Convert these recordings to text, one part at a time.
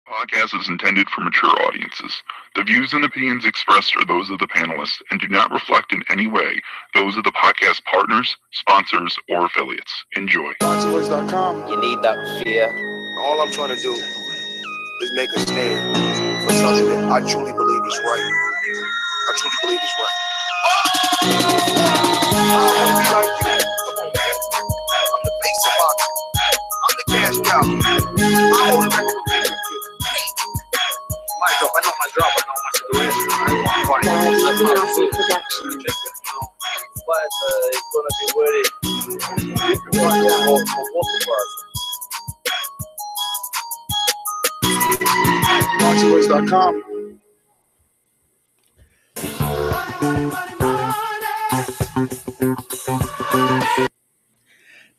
Podcast is intended for mature audiences. The views and opinions expressed are those of the panelists and do not reflect in any way those of the podcast partners, sponsors, or affiliates. Enjoy. ThaBoxingvoice.com. You need that fear. All I'm trying to do is make a stand for something that I truly believe is right. I truly believe is right. I'm the face of boxing. I'm the cash cow. I hold the record. My job, I know my job, I know my situation. I don't want to fight. But it's gonna be worth it if you want to go for ThaBoxingvoice.com.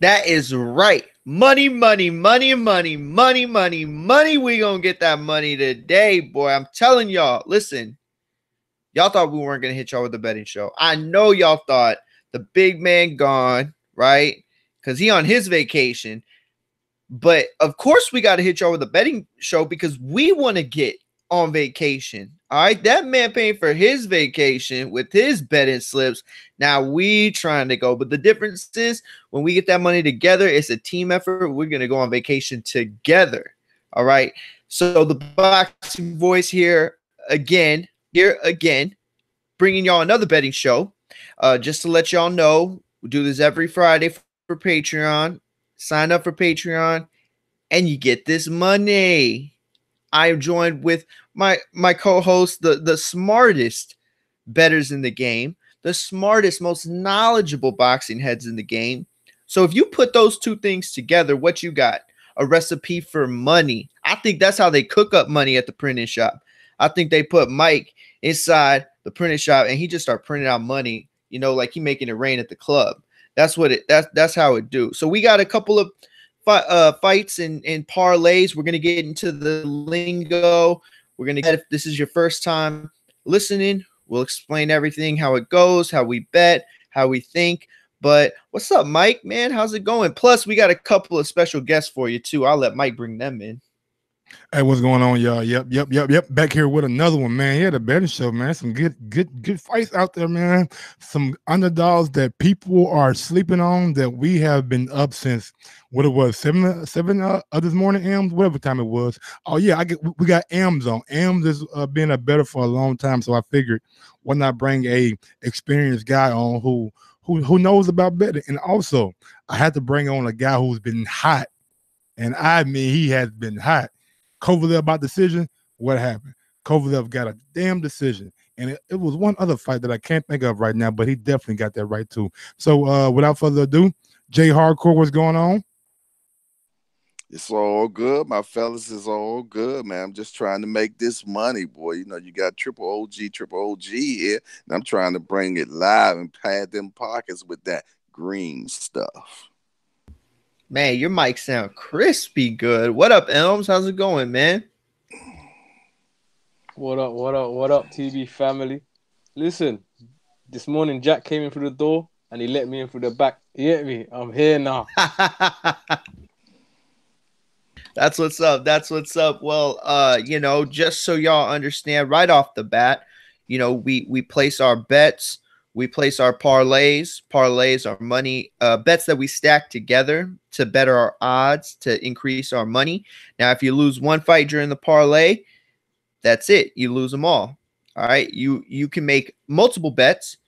That is right. Money, money, money, money, money, money, money. We gonna get that money today, boy. I'm telling y'all. Listen, y'all thought we weren't gonna hit y'all with the betting show. I know y'all thought the big man gone, right? Because he on his vacation. But of course, we got to hit y'all with a betting show because we want to get on vacation. All right, that man paying for his vacation with his betting slips. Now we trying to go, but the difference is when we get that money together, it's a team effort. We're gonna go on vacation together. All right. So the Boxing Voice here again, bringing y'all another betting show. Just to let y'all know, we do this every Friday for Patreon. Sign up for Patreon, and you get this money. I am joined with my co-host, the smartest bettors in the game, the smartest, most knowledgeable boxing heads in the game. So if you put those two things together, what you got? A recipe for money. I think that's how they cook up money at the printing shop. I think they put Mike inside the printing shop and he just start printing out money, you know, like he making it rain at the club. That's how it do. So we got a couple of fights and parlays. We're gonna get into the lingo. We're gonna get, if this is your first time listening, we'll explain everything, how it goes, how we bet, how we think. But what's up, Mike? Man, how's it going? Plus, we got a couple of special guests for you too. I'll let Mike bring them in. Hey, what's going on, y'all? Yep. Back here with another one, man. Yeah, the betting show, man. Some good fights out there, man. Some underdogs that people are sleeping on that we have been up since what it was, seven this morning, M's, whatever time it was. Oh yeah, we got M's on. M's has been a better for a long time, so I figured why not bring a experienced guy on who knows about betting, and also I had to bring on a guy who's been hot, and I mean he has been hot. Kovalev about decision, what happened? Kovalev got a damn decision. And it was one other fight that I can't think of right now, but he definitely got that right too. So without further ado, Jay Hardcore, what's going on? It's all good, my fellas. It's all good, man. I'm just trying to make this money, boy. You know, you got triple OG here, and I'm trying to bring it live and pad them pockets with that green stuff. Man, your mic sound crispy good. What up, Elms? How's it going, man? What up, TB family? Listen, this morning Jack came in through the door and he let me in through the back. You get me? I'm here now. That's what's up. That's what's up. Well, you know, just so y'all understand right off the bat, you know, we place our bets. We place our parlays. Parlays are money bets that we stack together to better our odds, to increase our money. Now, if you lose one fight during the parlay, that's it. You lose them all. All right. You can make multiple bets,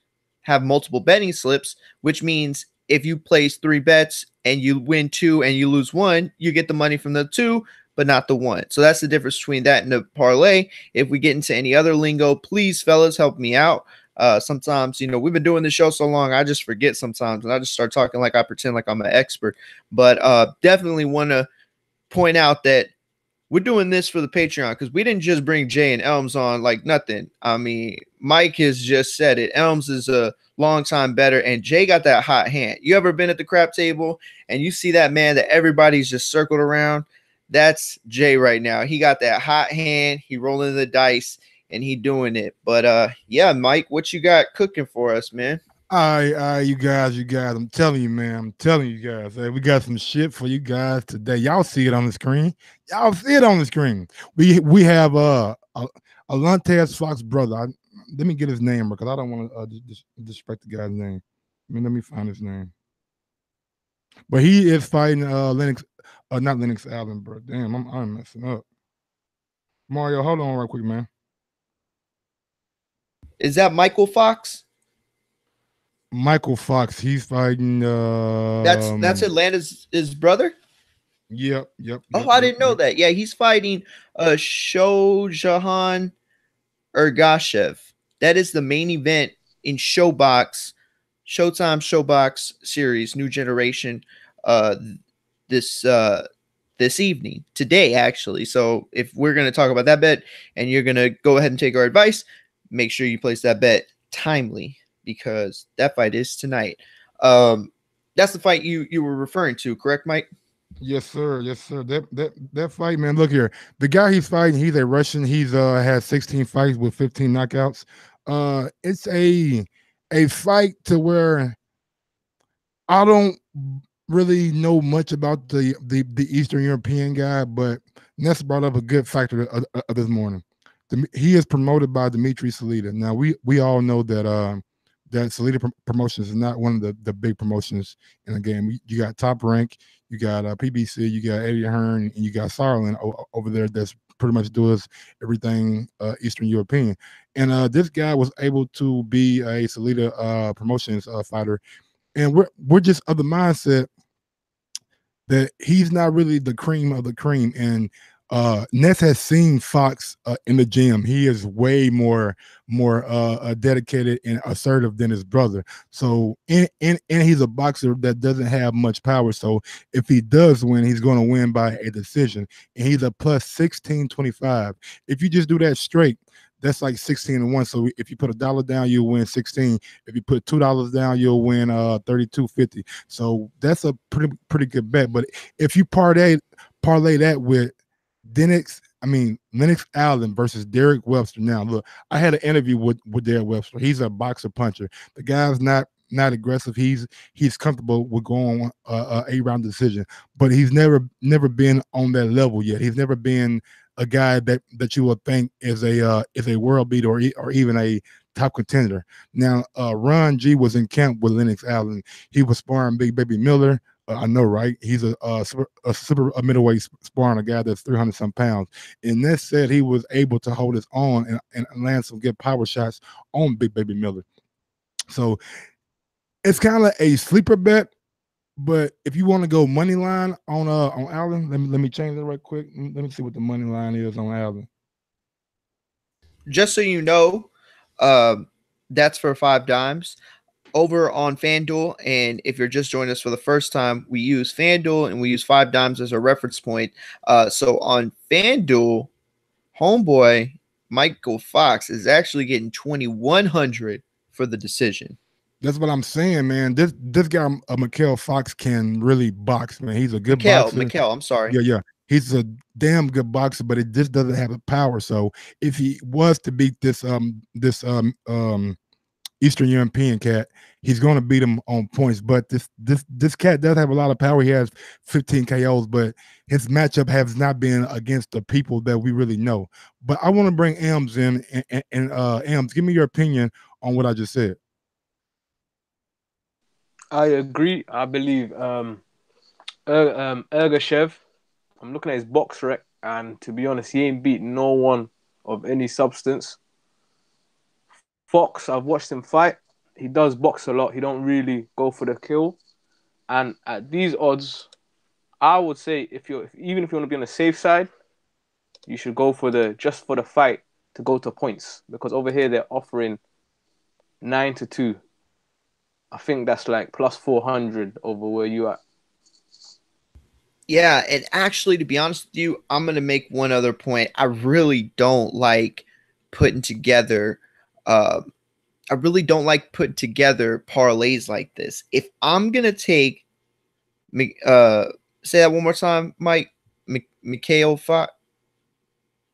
have multiple betting slips, which means if you place 3 bets and you win 2 and you lose 1, you get the money from the 2, but not the 1. So that's the difference between that and the parlay. If we get into any other lingo, please, fellas, help me out. Sometimes, you know, we've been doing the show so long, I just forget sometimes, and I just start talking like I pretend like I'm an expert. But definitely want to point out that we're doing this for the Patreon because we didn't just bring Jay and Elms on like nothing. I mean, Mike has just said it. Elms is a long-time bettor, and Jay got that hot hand. You ever been at the crap table and you see that man that everybody's just circled around? That's Jay right now. He got that hot hand. He rolling the dice. And he doing it. But yeah, Mike, what you got cooking for us, man? All right, you guys. I'm telling you, man. I'm telling you guys. Hey, we got some shit for you guys today. Y'all see it on the screen. Y'all see it on the screen. We have Alantez Fox brother. Let me get his name because I don't want to disrespect the guy's name. Let me find his name. But he is fighting Lennox, not Lennox Allen, bro. Damn, I'm messing up. Mario, hold on real quick, man. Is that Michael Fox? Michael Fox, he's fighting. That's Atlanta's his brother. Yep. Oh, I didn't know that. Yeah, he's fighting Shojahan Ergashev. That is the main event in Showbox, Showtime Showbox series, New Generation. This this evening, today actually. So if we're gonna talk about that bet, and you're gonna go ahead and take our advice, make sure you place that bet timely because that fight is tonight. That's the fight you were referring to, correct, Mike? Yes, sir. That fight, man. Look here. The guy he's fighting, he's a Russian. He's had 16 fights with 15 knockouts. It's a fight to where I don't really know much about the Eastern European guy, but Ness brought up a good factor of this morning. He is promoted by Dimitri Salita. Now we all know that that Salita Promotions is not one of the big promotions in the game. You got Top Rank, you got PBC, you got Eddie Hearn, and you got Sarlin over there. That's pretty much does everything Eastern European. And this guy was able to be a Salita Promotions fighter, and we're just of the mindset that he's not really the cream of the cream. And Ness has seen Fox in the gym. He is way more dedicated and assertive than his brother. So and he's a boxer that doesn't have much power. So if he does win, he's going to win by a decision. And he's a plus 1625. If you just do that straight, that's like 16-1. So if you put $1 down, you'll win 16. If you put $2 down, you'll win 32.50. So that's a pretty good bet. But if you parlay that with Lennox Allen versus Derek Webster. Now, look, I had an interview with Derek Webster. He's a boxer puncher. The guy's not aggressive. He's comfortable with going a 8-round decision, but he's never been on that level yet. He's never been a guy that you would think is a world beater or even a top contender. Now, Ron G was in camp with Lennox Allen. He was sparring Big Baby Miller. I know, right? He's a super middleweight sparring a guy that's 300-some pounds. And that said, he was able to hold his own and land some good power shots on Big Baby Miller. So it's kind of a sleeper bet. But if you want to go money line on Allen, let me change it right quick. Let me see what the money line is on Allen. Just so you know, that's for 5 dimes. Over on FanDuel, and if you're just joining us for the first time, we use FanDuel and we use 5 dimes as a reference point. So on FanDuel, homeboy Michael Fox is actually getting 2,100 for the decision. That's what I'm saying, man. This guy, Mikael Fox, can really box, man. He's a good boxer. Mikael, I'm sorry. Yeah. He's a damn good boxer, but it just doesn't have the power. So if he was to beat this Eastern European cat, he's going to beat him on points. But this cat does have a lot of power. He has 15 KOs, but his matchup has not been against the people that we really know. But I want to bring Ams in, and Ams, give me your opinion on what I just said. I agree. I believe Ergashev, I'm looking at his box rec, and to be honest, he ain't beat no one of any substance. Fox, I've watched him fight. He does box a lot. He don't really go for the kill. And at these odds, I would say even if you want to be on the safe side, you should go for just for the fight to go to points, because over here they're offering 9-2. I think that's like plus 400 over where you are. Yeah, and actually, to be honest with you, I'm going to make one other point. I really don't like putting together parlays like this. If I'm going to take say that one more time, Mike. Mikael Fox.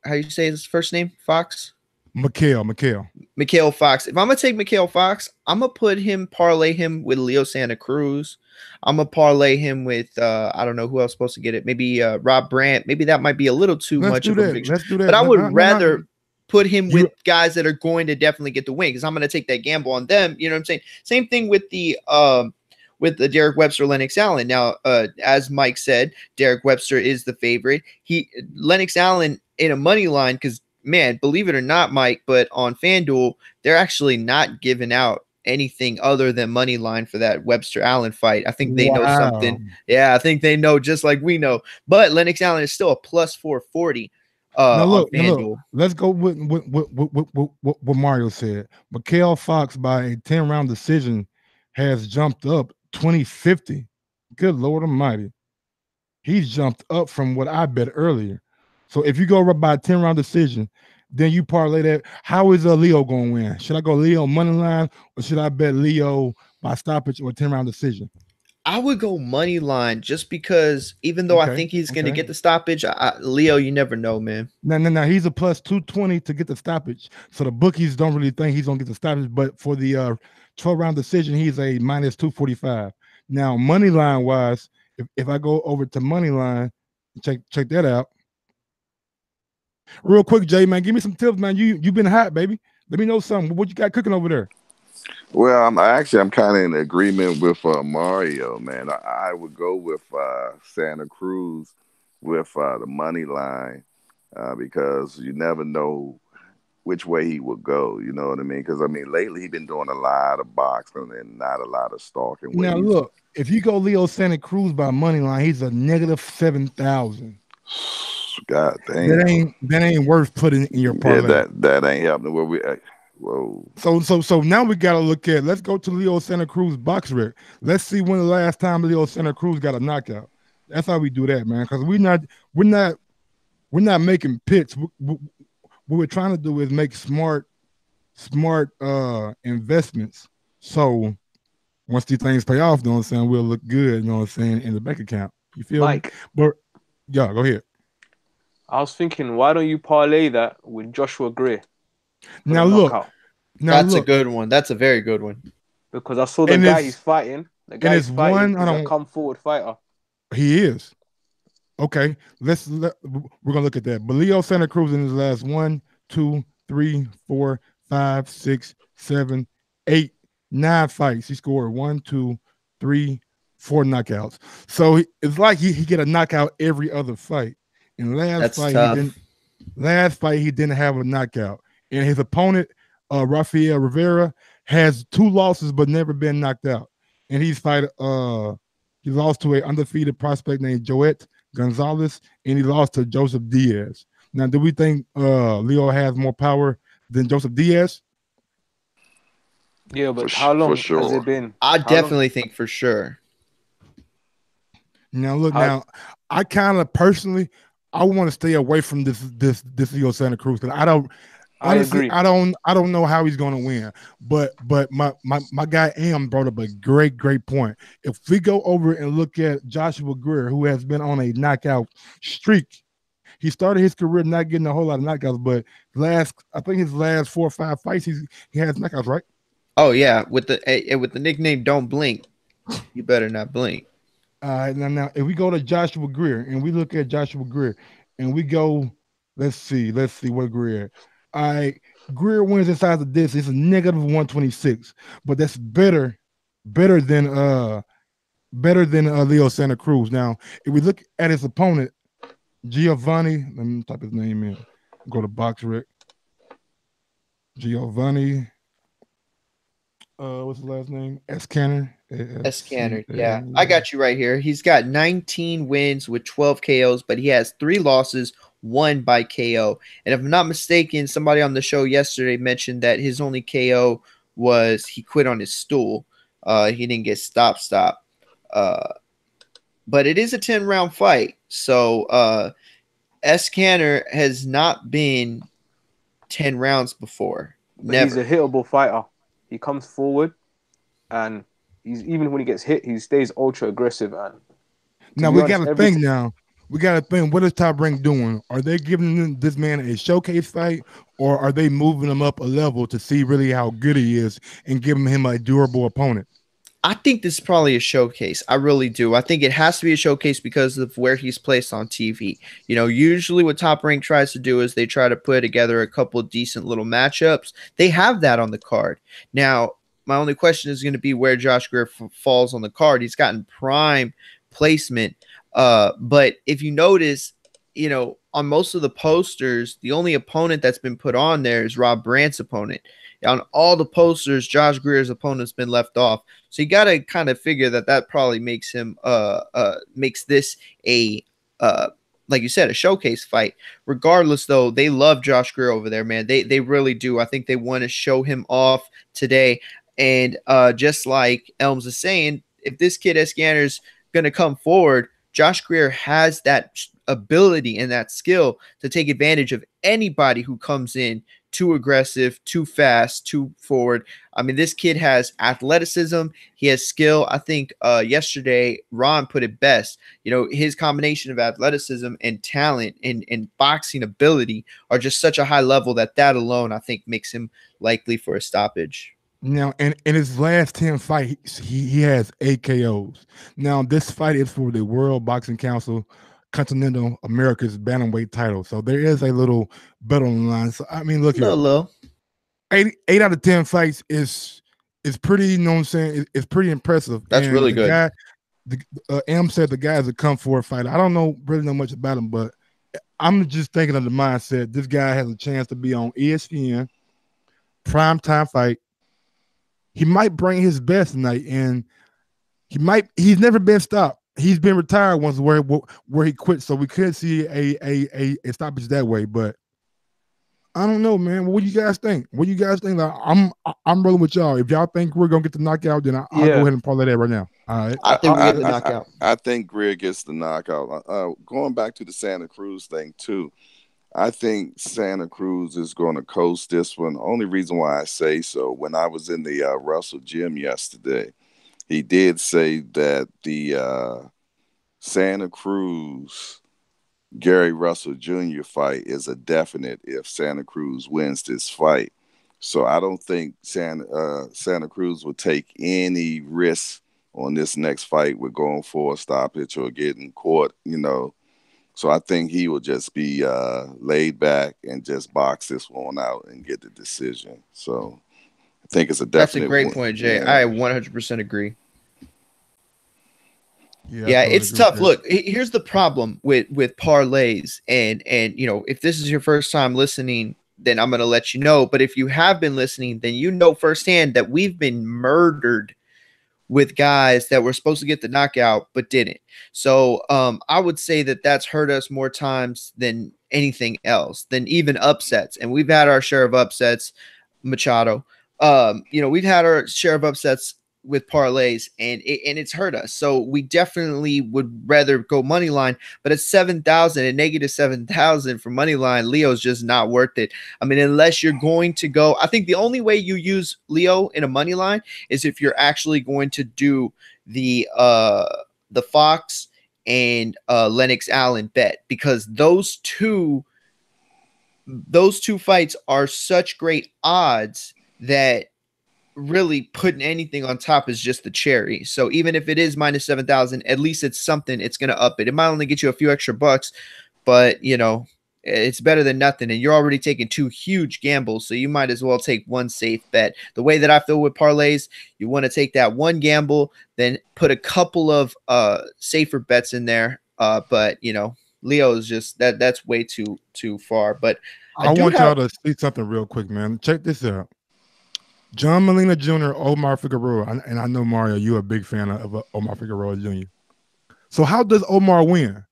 How do you say his first name? Fox? Mikhail Fox. If I'm gonna take Mikhail Fox, I'm gonna parlay him with Leo Santa Cruz. I'm gonna parlay him with I don't know who else is supposed to get it. Maybe Rob Brandt. Maybe that might be a little too Let's much do of a that. picture. Let's do that. But I would No, rather put him You- with guys that are going to definitely get the win because I'm gonna take that gamble on them. You know what I'm saying? Same thing with the Derek Webster, Lennox Allen. Now, as Mike said, Derek Webster is the favorite. Lennox Allen in a money line because, man, believe it or not, Mike, but on FanDuel, they're actually not giving out anything other than money line for that Webster Allen fight. I think they know something. Yeah, I think they know just like we know. But Lennox Allen is still a plus 440 on FanDuel. Let's go with what Mario said. Mikhail Fox by a 10-round decision has jumped up 2050. Good Lord Almighty. He's jumped up from what I bet earlier. So if you go by a 10-round decision, then you parlay that. How is Leo going to win? Should I go Leo money line or should I bet Leo by stoppage or 10-round decision? I would go money line just because even though I think he's going to get the stoppage, Leo, you never know, man. No. He's a plus 220 to get the stoppage. So the bookies don't really think he's going to get the stoppage. But for the 12-round decision, he's a minus 245. Now, money line wise, if I go over to money line, check that out. Real quick, Jay, man, give me some tips, man. You've been hot, baby. Let me know something. What you got cooking over there? Well, I'm kind of in agreement with Mario, man. I would go with Santa Cruz with the money line because you never know which way he will go. You know what I mean? Because lately he's been doing a lot of boxing and not a lot of stalking. Now look, if you go Leo Santa Cruz by money line, he's a negative 7,000. God damn, that ain't worth putting in your parlay. Yeah, that ain't happening. Where we? Whoa. So now we gotta look at. Let's go to Leo Santa Cruz box rec. Let's see when the last time Leo Santa Cruz got a knockout. That's how we do that, man. Because we're not making picks. What we're trying to do is make smart investments. So once these things pay off, you know what I'm saying, we'll look good, you know what I'm saying, in the bank account. You feel Mike, me? But yeah, go ahead. I was thinking, why don't you parlay that with Joshua Gray? Now look, that's a good one. That's a very good one. Because I saw the guy he's fighting. The guy he's fighting is a come forward fighter. He is. Okay, we're gonna look at that. But Leo Santa Cruz in his last 1, 2, 3, 4, 5, 6, 7, 8, 9 fights, he scored 1, 2, 3, 4 knockouts. So it's like he get a knockout every other fight. And last fight he didn't have a knockout. And his opponent, Rafael Rivera, has 2 losses but never been knocked out. And he lost to an undefeated prospect named Joet Gonzalez, and he lost to Joseph Diaz. Now, do we think Leo has more power than Joseph Diaz? Yeah, but how long has it been? I definitely think for sure. Now, look, I kind of personally, I want to stay away from this Leo Santa Cruz because I agree. I don't know how he's going to win. But my guy Am brought up a great point. If we go over and look at Joshua Greer, who has been on a knockout streak, he started his career not getting a whole lot of knockouts, but I think his last 4 or 5 fights he has knockouts, right? Oh yeah, with the nickname "Don't Blink," you better not blink. Now if we go to Joshua Greer and we look at Joshua Greer and we go, let's see what Greer. All right, Greer wins inside of this. It's a negative 126, but that's better than Leo Santa Cruz. Now, if we look at his opponent, Giovanni, let me type his name in. Go to BoxRec. Giovanni. What's his last name? Escanner. Escanner. Yeah, I got you right here. He's got 19 wins with 12 KOs, but he has 3 losses, 1 by KO. And if I'm not mistaken, somebody on the show yesterday mentioned that his only KO was he quit on his stool. He didn't get stop. But it is a 10-round fight. So Escanner has not been 10 rounds before. Never. He's a hittable fighter. He comes forward, and even when he gets hit, he stays ultra aggressive. And now we got to think now. we got to think, what is Top Rank doing? Are they giving this man a showcase fight, or are they moving him up a level to see really how good he is and giving him a durable opponent? I think this is probably a showcase. I really do. I think it has to be a showcase because of where he's placed on TV. Usually what Top Rank tries to do is they try to put together a couple of decent little matchups. They have that on the card. Now, my only question is going to be where Josh Greer falls on the card. He's gotten prime placement. But if you notice, on most of the posters, the only opponent that's been put on there is Rob Brandt's opponent. On all the posters, Josh Greer's opponent's been left off. So you got to kind of figure that probably makes him makes this a like you said, a showcase fight. Regardless, though, they love Josh Greer over there, man. They really do. I think they want to show him off today. And just like Elms is saying, if this kid Escanner's gonna come forward, Josh Greer has that ability and that skill to take advantage of anybody who comes in too aggressive, too fast, too forward. I mean, this kid has athleticism. He has skill. I think yesterday Ron put it best. His combination of athleticism and talent and boxing ability are just such a high level that alone, I think, makes him likely for a stoppage. Now, in his last 10 fights, he has 8 KOs. Now, this fight is for the World Boxing Council Continental America's bantamweight title. So there is a little bet on the line. So, I mean, look here. Low. 8 out of 10 fights is pretty, you know what I'm saying? It's pretty impressive. That's really good. M said the guy is a come forward fighter. I don't really know much about him, but I'm just thinking of the mindset. This guy has a chance to be on ESPN, primetime fight. He might bring his best tonight, and he's never been stopped. He's been retired once where he quit, so we could see a stoppage that way. But I don't know, man. What do you guys think? Like, I'm rolling with y'all. If y'all think we're gonna get the knockout, then I'll go ahead and parlay that right now. All right. I think we get the knockout. I think Greer gets the knockout. Going back to the Santa Cruz thing too, I think Santa Cruz is going to coast this one. Only reason why I say so, when I was in the Russell gym yesterday, he did say that the Santa Cruz Gary Russell Jr. fight is a definite if Santa Cruz wins this fight. So I don't think Santa Cruz will take any risk on this next fight with going for a stoppage or getting caught, So I think he will just be laid back and just box this one out and get the decision. So I think it's a definite. That's a great point, Jay. Yeah. I 100% agree. Yeah, it's tough. Look, here's the problem with parlays, and if this is your first time listening, then I'm going to let you know. But if you have been listening, then you know firsthand that we've been murdered with guys that were supposed to get the knockout but didn't. So I would say that's hurt us more times than anything else, than even upsets. And we've had our share of upsets, Machado. We've had our share of upsets with parlays, and it's hurt us. So we definitely would rather go money line, but at 7,000 and negative 7,000 for money line, Leo's just not worth it. I mean, unless you're going to go, I think the only way you use Leo in a money line is if you're actually going to do the Fox and Lennox Allen bet, because those two fights are such great odds that really putting anything on top is just the cherry. So even if it is minus 7,000, at least it's something. It's going to up it. It might only get you a few extra bucks, but it's better than nothing. And you're already taking 2 huge gambles, so you might as well take one safe bet. The way that I feel with parlays, you want to take that one gamble, then put a couple of safer bets in there. But Leo is just that's way too far. But I want y'all to see something real quick, man. Check this out. John Molina Jr., Omar Figueroa, and I know, Mario, you're a big fan of Omar Figueroa Jr. So how does Omar win?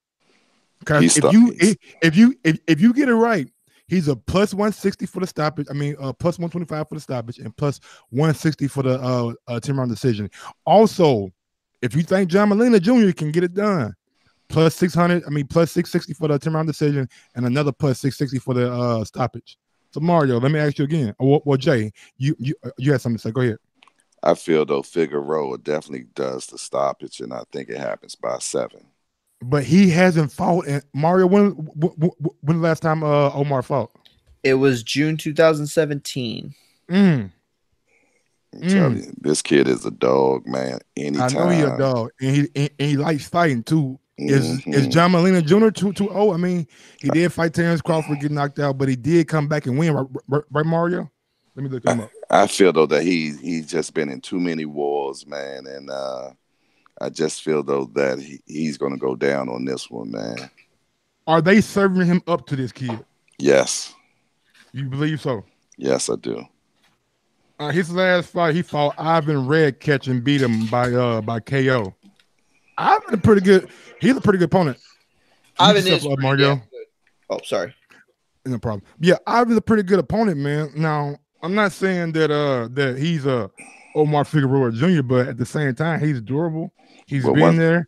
Because if you get it right, he's a plus 160 for the stoppage. I mean, plus 125 for the stoppage and plus 160 for the 10-round decision. Also, if you think John Molina Jr. can get it done, plus 600. I mean, plus 660 for the 10-round decision and another plus 660 for the stoppage. So Mario, let me ask you again. Well, Jay, you had something to say. Go ahead. I feel though Figueroa definitely does the stoppage, and I think it happens by 7. but he hasn't fought. And Mario, when the last time Omar fought? It was June 2017. Mm, I'm telling you, this kid is a dog, man. I know he a Anytime. dog, and he likes fighting too. Is Mhm. John Molina Jr. too old? I mean, he did fight Terrence Crawford, get knocked out, but he did come back and win, right Mario? Let me look him up. I feel though that he's just been in too many wars, man, and I just feel though that he's gonna go down on this one, man. Are they serving him up to this kid? Yes, You believe so? yes, I do. His last fight, he fought Ivan Redkach and beat him by KO. Ivan a pretty good. He's a pretty good opponent. Ivan is pretty Mario. damn good. Oh, sorry. No problem. Yeah, Ivan's a pretty good opponent, man. Now, I'm not saying that that he's a Omar Figueroa Jr., but at the same time, he's durable. He's been there.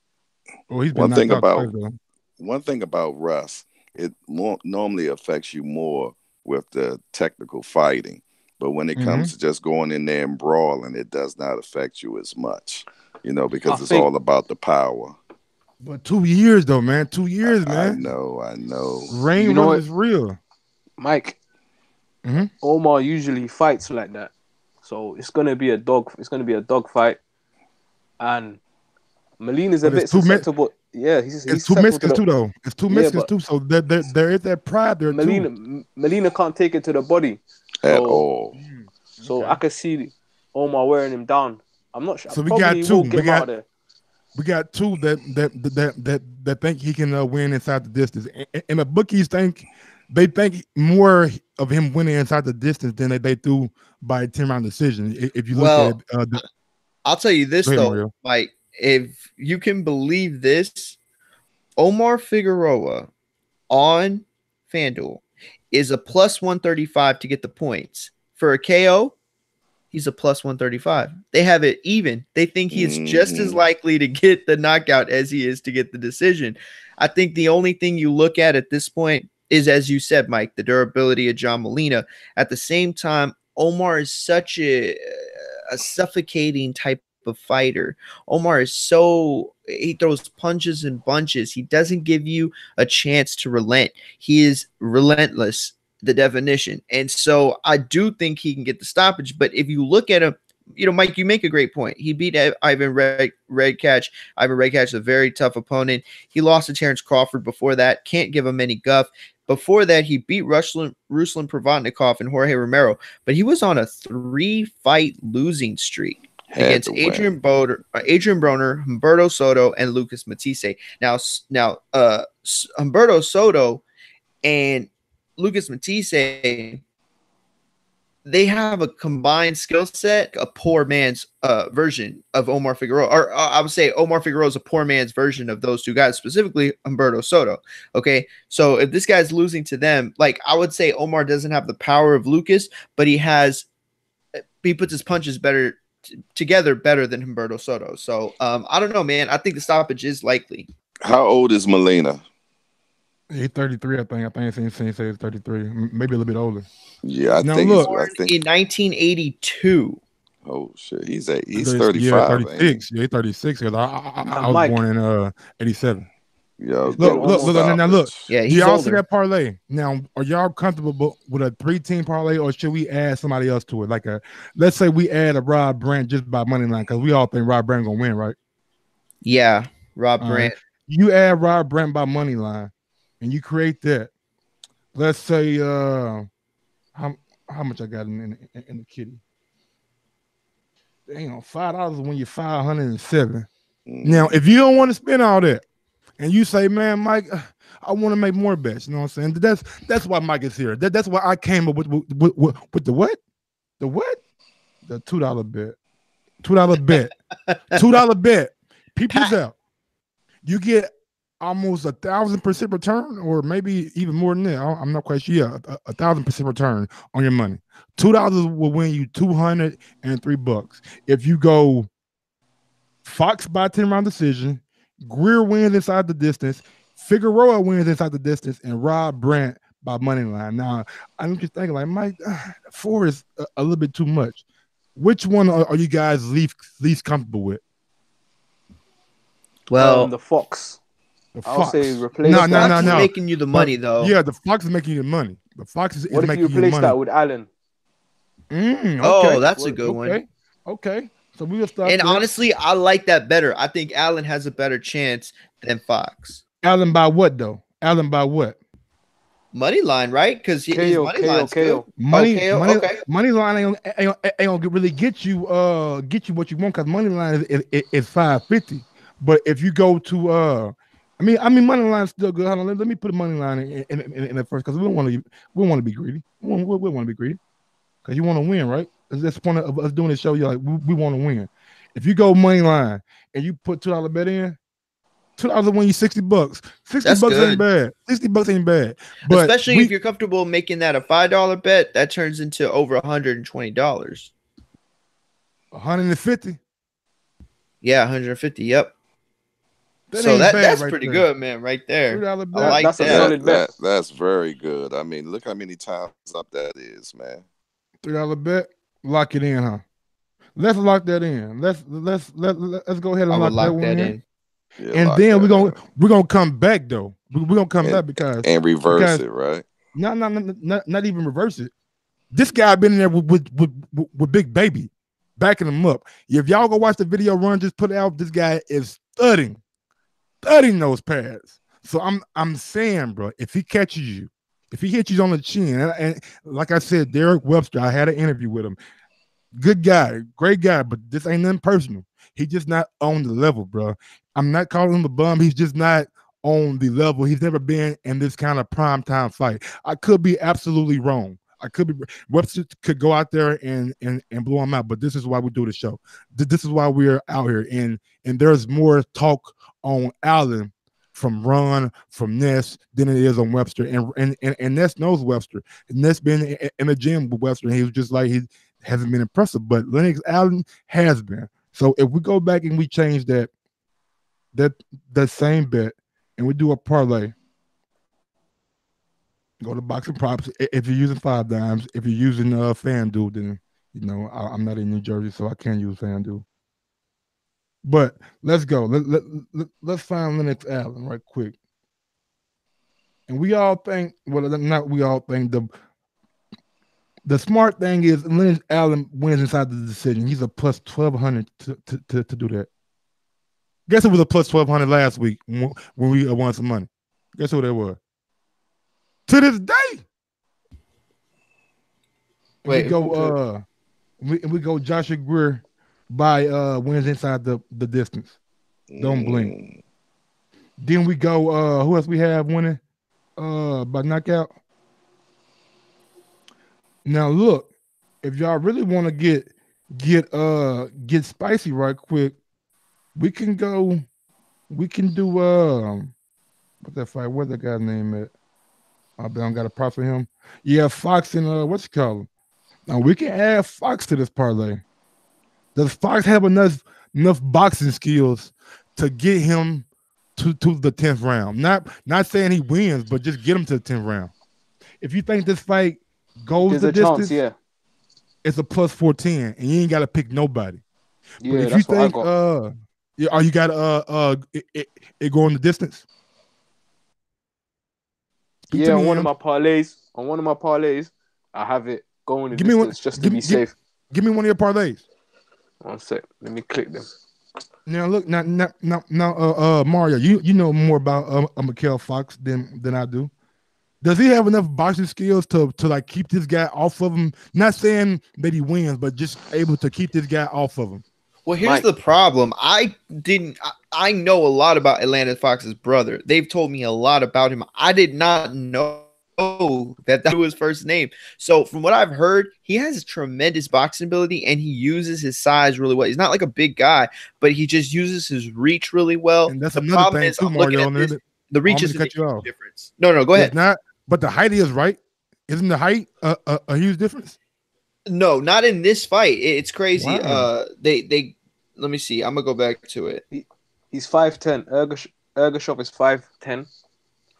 Oh, he's been knocked out twice, though. One thing about Russ, it normally affects you more with the technical fighting, but when it comes to just going in there and brawling, it does not affect you as much, because it's all about the power. But 2 years though, man. 2 years, man. I know. Rain run is real. Mike, Omar usually fights like that, so it's gonna be a dog. It's gonna be a dog fight, and Molina's a bit susceptible. Yeah, he's two Mexicans too, though. It's two Mexicans too, so there is that pride there too. Molina can't take it to the body at all. So I could see Omar wearing him down. I'm not sure. So we got two. We got two that think he can win inside the distance, and the bookies think more of him winning inside the distance than they do by a 10-round decision. If you look at it, I'll tell you this though, Mario. Mike. If you can believe this, Omar Figueroa on FanDuel is a plus 135 to get the points. For a KO, he's a plus 135. They have it even. They think he's just as likely to get the knockout as he is to get the decision. I think the only thing you look at this point is, as you said, Mike, the durability of John Molina. At the same time, Omar is such a suffocating type of fighter. Omar is he throws punches and bunches. He doesn't give you a chance to relent. He is relentless, the definition. And so I do think he can get the stoppage. But if you look at him, Mike, you make a great point. He beat Ivan Redkach. Ivan Redkach is a very tough opponent. He lost to Terrence Crawford before that. Can't give him any guff. Before that, he beat Ruslan Provodnikov and Jorge Romero. But he was on a 3-fight losing streak against Adrian Broner, Humberto Soto, and Lucas Matisse. Now, Humberto Soto and Lucas Matisse, they have a combined skill set, a poor man's version of Omar Figueroa. Or I would say Omar Figueroa is a poor man's version of those two guys, specifically Humberto Soto. Okay, so if this guy's losing to them, I would say Omar doesn't have the power of Lucas, but he puts his punches together better than Humberto Soto. So I don't know, man. I think the stoppage is likely. How old is Molina? He's 33, I think. I think he says he's 33, maybe a little bit older. Yeah, I think in 1982. Oh shit, he's 35. Yeah, 36. Yeah, he's 36. Because I was born in 87. Yeah, look. Yeah, do y'all see that parlay? Now, are y'all comfortable with a 3-team parlay, or should we add somebody else to it? Let's say we add a Rob Brandt just by money line, because we all think Rob Brandt gonna win, right? Yeah, Rob Brandt. You add Rob Brandt by money line, and you create that. Let's say how much I got in the kitty? Dang, $5 when you're 507. Now, if you don't want to spend all that, and you say, man, Mike, I want to make more bets. You know what I'm saying? That's why Mike is here. That's why I came up with the what? The what? The $2 bet. $2 bet. $2 bet. People's out. You get almost 1,000% return, or maybe even more than that. I'm not quite sure. Yeah, 1,000% return on your money. $2 will win you $203. If you go Fox by 10-round decision, Greer wins inside the distance, Figueroa wins inside the distance, and Rob Brandt by money line. Now, I'm just thinking, Mike, 4 is a little bit too much. Which one are you guys least comfortable with? Well, the Fox. I'll Fox. say replace No, that. no, no, Fox is no. making you the money though. Yeah, the Fox is making you the money. The Fox is What if making you you the replace money. that with Allen? Okay. Oh, that's a good one. Okay. Okay. So we will start And there. honestly, I like that better. I think Allen has a better chance than Fox. Allen by what though? Allen by what? Money line, right? Because his KO, money KO, line's good. KO. Money, KO, money, okay. money line ain't gonna really get you what you want because money line is 550. But if you go to I mean money line is still good. Hold on, let me put a money line in the first because we don't want to be greedy. We want to be greedy because you want to win, right? That's the point of us doing this show. You're like we want to win. If you go money line and you put $2 bet in, $2 will win you $60. $60 That's ain't good. bad. $60 ain't bad. But especially if you're comfortable making that a $5 bet, that turns into over $120. 150. Yeah, 150. Yep. That So ain't bad that's right pretty there. good, man. Right there. $3 I bet. like That's a that. solid bet. That's very good. I mean, look how many times up that is, man. $3 bet. Lock it in, huh? Let's lock that in. Let's go ahead and I would lock that lock one that in. in. Yeah, And lock then that in. we're gonna come back though. We're gonna come back and reverse it, right? not even reverse it. This guy been in there with Big Baby, backing him up. If y'all go watch the video Run just put out, this guy is studying those pads. So I'm saying, bro, if he catches you, if he hits you on the chin, and like I said, Derek Webster, I had an interview with him. Good guy, great guy, but this ain't nothing personal. He's just not on the level, bro. I'm not calling him a bum. He's just not on the level. He's never been in this kind of primetime fight. I could be absolutely wrong. I could be. Webster could go out there and blow him out, but this is why we do the show. This is why we're out here, and there's more talk on Allen from Ron, from Ness than it is on Webster, and Ness knows Webster. Ness been in the gym with Webster, and he was just like he hasn't been impressive, but Lennox Allen has been. So if we go back and we change that same bet and we do a parlay, go to boxing props. If you're using 5 dimes, if you're using FanDuel, then I'm not in New Jersey, so I can't use FanDuel. But let's go. Let's find Lennox Allen right quick. And we all think, well, not we all think, the smart thing is Lennox Allen wins inside the decision. He's a plus 1,200 to do that. Guess it was a plus 1,200 last week when we won some money. Guess who that was? To this day. Wait, we go Joshua Greer by wins inside the distance. Don't blink. Then we go who else we have winning by knockout? Now look, if y'all really want to get spicy right quick, we can do what's that fight? What's that guy's name at? I don't got a prop for him. Yeah, Fox and what's it called? Now we can add Fox to this parlay. Does Fox have enough boxing skills to get him to the 10th round? Not saying he wins, but just get him to the 10th round. If you think this fight goes the distance, yeah, it's a plus 410, and you ain't got to pick nobody. Yeah, but if that's you think, what I got. you got it going the distance. Yeah, on one of my parlays, I have it going the distance just to be safe. Give me one of your parlays. One sec, let me click them. Now look, now, Mario, you know more about Mikael Fox than I do. Does he have enough boxing skills to like keep this guy off of him? Not saying that he wins, but just able to keep this guy off of him. Well, here's the problem. I know a lot about Atlanta Fox's brother. They've told me a lot about him. I did not know that was his first name. So from what I've heard, he has tremendous boxing ability and he uses his size really well. He's not like a big guy, but he just uses his reach really well. And that's the another thing too, Mario. The reach is a huge difference. No, go ahead. It's not, but the height is right. Isn't the height a huge difference? No, not in this fight. It's crazy. Wow. They let me see. I'm gonna go back to it. He's 5'10". Ergashov is 5'10".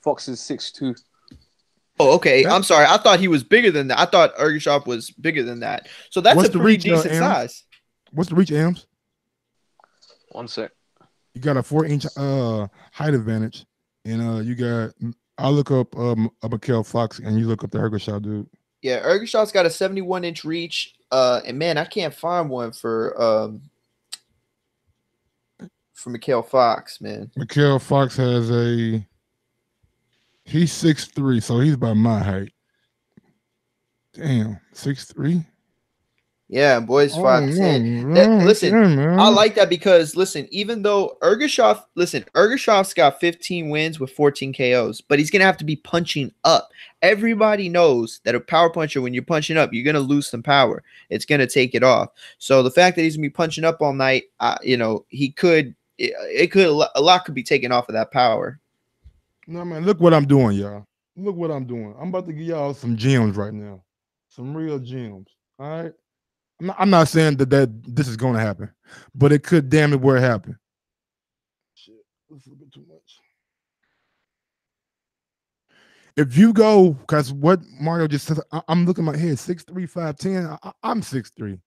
Fox is 6'2". Oh, okay. I'm sorry. I thought he was bigger than that. I thought Ergashov was bigger than that. So that's a pretty decent size. What's the reach, Ams? One sec. You got a 4-inch height advantage. And you got I'll look up a Mikael Fox and you look up the Ergashot dude. Yeah, Ergashot's got a 71-inch reach. And man, I can't find one for Mikael Fox, man. Mikael Fox has he's 6'3", so he's about my height. Damn, 6'3". Yeah, boys, 5'10". Listen, I like that because listen, even though Ergashov's got 15 wins with 14 KOs, but he's gonna have to be punching up. Everybody knows that a power puncher, when you're punching up, you're gonna lose some power. It's gonna take it off. So the fact that he's gonna be punching up all night, he could. A lot could be taken off of that power. No, man, look what I'm doing, y'all. Look what I'm doing. I'm about to give y'all some gems right now, some real gems. All right. I'm not saying that this is going to happen, but it could damn it where it happened. Shit, that's a little bit too much. If you go, because what Mario just said, I'm looking at my head, 6'3", 5'10". I'm 6'3".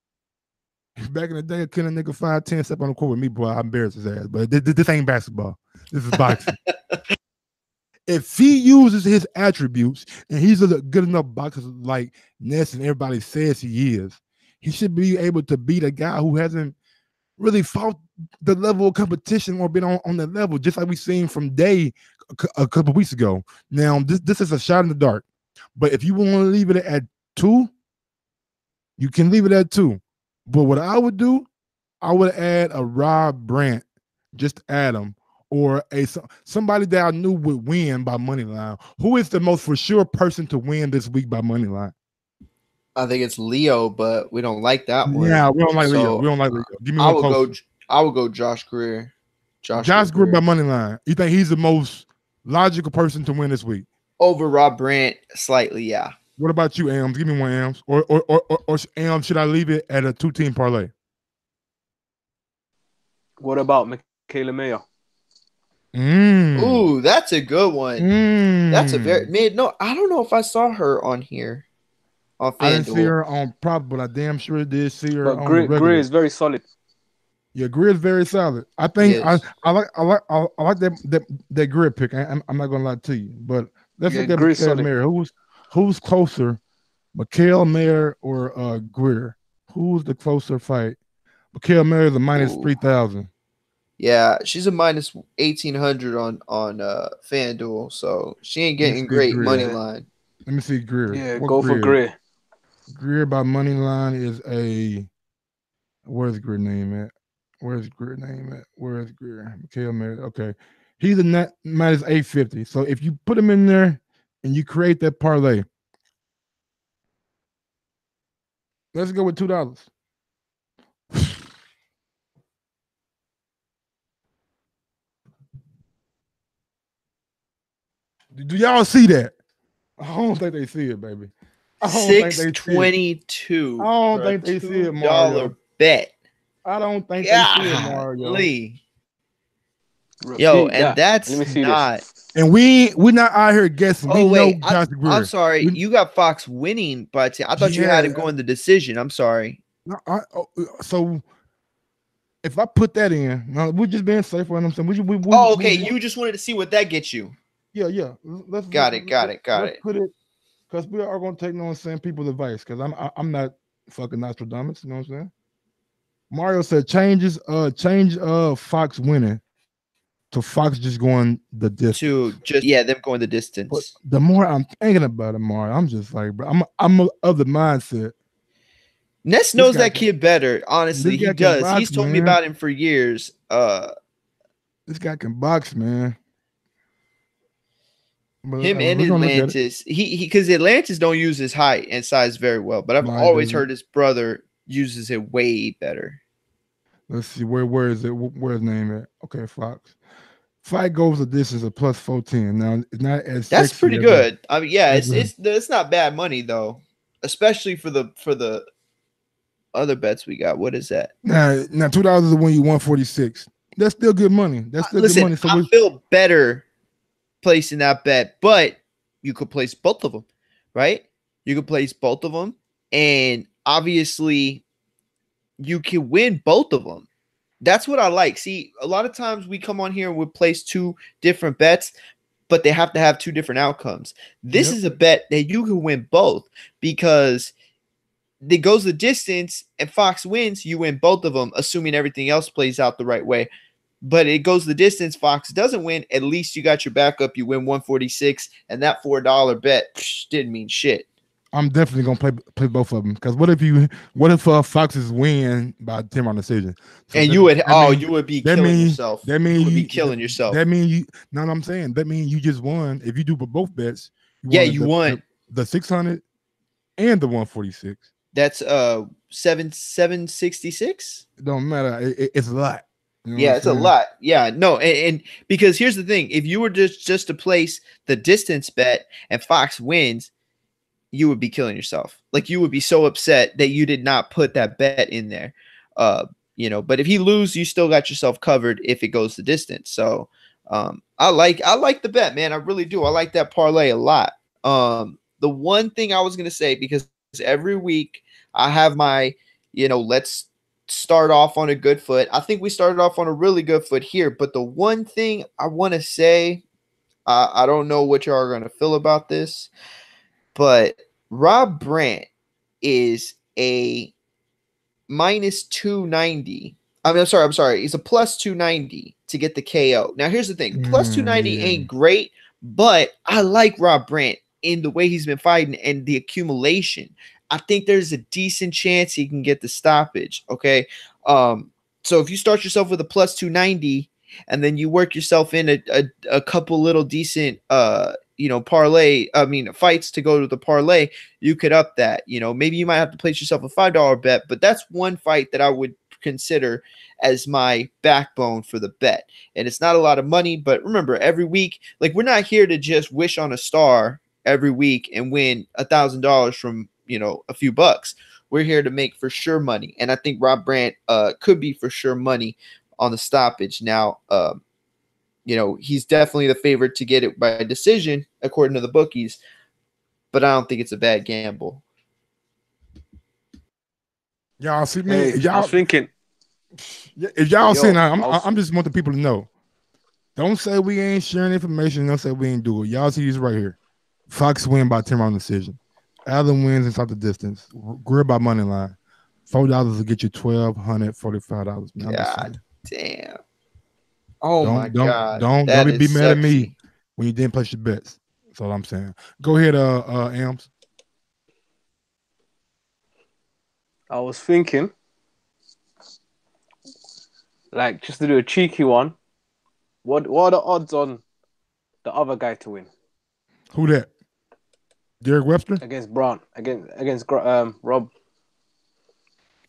Back in the day, killing a nigga 5'10" step on the court with me, boy, I embarrassed his ass. But this ain't basketball. This is boxing. If he uses his attributes and he's a good enough boxer like Ness and everybody says he is, he should be able to beat a guy who hasn't really fought the level of competition or been on that level, just like we seen from Day a couple weeks ago. Now, this is a shot in the dark. But if you want to leave it at 2, you can leave it at 2. But what I would do, I would add a Rob Brandt, just add him, or somebody that I knew would win by money line. Who is the most for sure person to win this week by money line? I think it's Leo, but we don't like that one. Yeah, we don't like Leo. We don't like Leo. Give me one closer. I would go Josh Greer. Josh Greer by money line. You think he's the most logical person to win this week? Over Rob Brandt, slightly, yeah. What about you, Ams? Give me one, Ams. Or Ams, should I leave it at a 2-team parlay? What about Michaela Mayer? Ooh, that's a good one. That's a very no. I don't know if I saw her on here. I didn't see her on prop, but I damn sure did see her. But Greer is very solid. Yeah, Greer is very solid. I think I like that Greer pick. I'm not gonna lie to you, but let's look at Mikael Mayer. Who's closer, Mikael Mayer or Greer? Who's the closer fight? Mikael Mayer is a minus 3,000. Yeah, she's a minus 1,800 on FanDuel, so she ain't getting great money line. Let me see Greer. Yeah, go for Greer. Greer by money line is a. Where's Greer name at? Where's Greer? Mikael Mayer. Okay, he's a net minus 850. So if you put him in there and you create that parlay, let's go with $2. Do y'all see that? I don't think they see it, baby. 622. I don't think they see it, Mario. Bet. I don't think they see it, Mario. Yo, and that's not. And we're not out here guessing. Oh, wait. I'm sorry. You got Fox winning, but I thought you had him going the decision. I'm sorry. No, so if I put that in, we're just being safe. What I'm saying. Okay. You just wanted to see what that gets you. Yeah. Got it. Put it, because we are going to take people's advice. Because I'm not fucking Nostradamus. You know what I'm saying? Mario said change Fox winning to Fox just going the distance. Them going the distance. But the more I'm thinking about it, Mario, I'm just like, bro, I'm of the mindset. Ness knows that kid better. Honestly, he does. He's told me about him for years. This guy can box, man. But, him and Atlantis, because Atlantis don't use his height and size very well. But I've always heard his brother uses it way better. Let's see, where is it? Where's his name at? Okay, Fox. Fight goes the distance of plus 410. Now it's not as that's pretty good. I mean, yeah, it's not bad money though, especially for the other bets we got. What is that? Now $2 is when you 146. That's still good money. That's still good money. So I feel better placing that bet, but you could place both of them, right? You could place both of them, and obviously you can win both of them. That's what I like. See, a lot of times we come on here and we place two different bets, but they have to have two different outcomes. This is a bet that you can win both because it goes the distance and Fox wins, you win both of them, assuming everything else plays out the right way. But it goes the distance, Fox doesn't win, at least you got your backup, you win 146, and that $4 bet didn't mean shit. I'm definitely gonna play both of them because what if Foxes win by 10-round decision? So and you would be killing yourself. That means you would be killing yourself. That means you. No, I'm saying that means you just won. If you do both bets, you won the 600 and the 146. That's 766. It don't matter. It's a lot. You know it's a lot. Yeah, no, and because here's the thing: if you were just to place the distance bet and Fox wins, you would be killing yourself. Like you would be so upset that you did not put that bet in there. But if he loses, you still got yourself covered if it goes the distance. So I like the bet, man. I really do. I like that parlay a lot. The one thing I was gonna say, because every week I have my, let's start off on a good foot. I think we started off on a really good foot here. But the one thing I want to say, I don't know what y'all are gonna feel about this, but Rob Brandt is a minus 290. I'm sorry. He's a plus 290 to get the KO. Now, here's the thing. Plus 290 ain't great, but I like Rob Brandt in the way he's been fighting and the accumulation. I think there's a decent chance he can get the stoppage, okay? So if you start yourself with a plus 290 and then you work yourself in a couple little decent fights to go to the parlay, you could up that. Maybe you might have to place yourself a $5 bet, but that's one fight that I would consider as my backbone for the bet. And it's not a lot of money, but remember, every week, like, we're not here to just wish on a star every week and win $1,000 from a few bucks. We're here to make for sure money, and I think Rob Brandt could be for sure money on the stoppage. Now, he's definitely the favorite to get it by decision, according to the bookies, but I don't think it's a bad gamble. Y'all see me? I was thinking. If y'all see now, I'm just want the people to know. Don't say we ain't sharing information. Don't say we ain't do it. Y'all see this right here. Fox win by 10-round decision. Allen wins inside the distance. Greer by money line. $4 will get you $1,245. God damn. Oh my God. Don't be mad at me when you didn't place your bets. That's all I'm saying. Go ahead, Ams. I was thinking, like, just to do a cheeky one. What are the odds on the other guy to win? Who that? Derek Webster against Brandt, against Rob.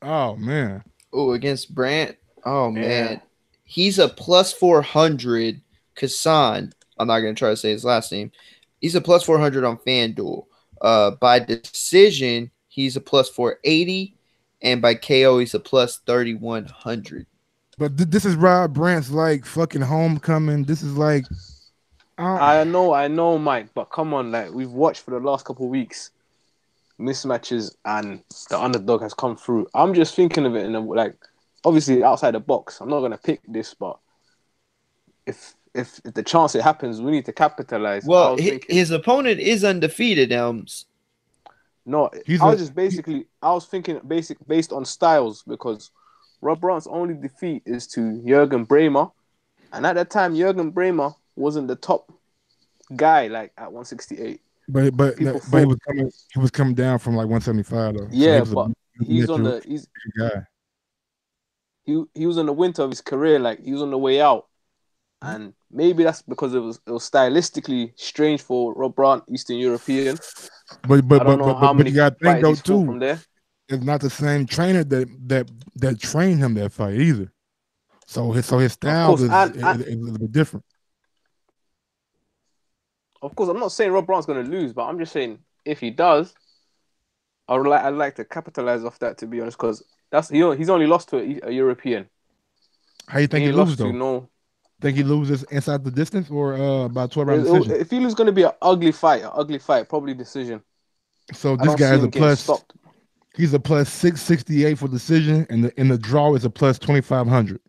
Oh man. Oh, against Brandt. Oh man, he's a plus 400. Kassan. I'm not gonna try to say his last name. He's a plus 400 on FanDuel. By decision, he's a plus 480, and by KO, he's a plus 3,100. But this is Rob Brandt's like fucking homecoming. This is like. I know, Mike, but come on, like, we've watched for the last couple of weeks mismatches and the underdog has come through. I'm just thinking of it in obviously outside the box. I'm not gonna pick this, but if the chance it happens, we need to capitalize. Well, his opponent is undefeated, Elms. No, I was thinking based on styles, because Rob Brandt's only defeat is to Jürgen Bremer, and at that time Jürgen Bremer wasn't the top guy like at 168. But he was coming down from like 175 though. Yeah, so he was on the winter of his career, like he was on the way out. And maybe that's because it was stylistically strange for Rob Brandt, Eastern European. But you gotta think though too, from there. It's not the same trainer that trained him that fight either. So his style is a little bit different. Of course, I'm not saying Rob Brandt's going to lose, but I'm just saying if he does, I'd like to capitalize off that, to be honest, because he's only lost to a European. How you think he loses though? Think he loses inside the distance or by 12-round decision? If he loses, going to be an ugly fight, probably decision. So this guy is a plus. He's a plus 668 for decision, and in the draw is a plus 2,500.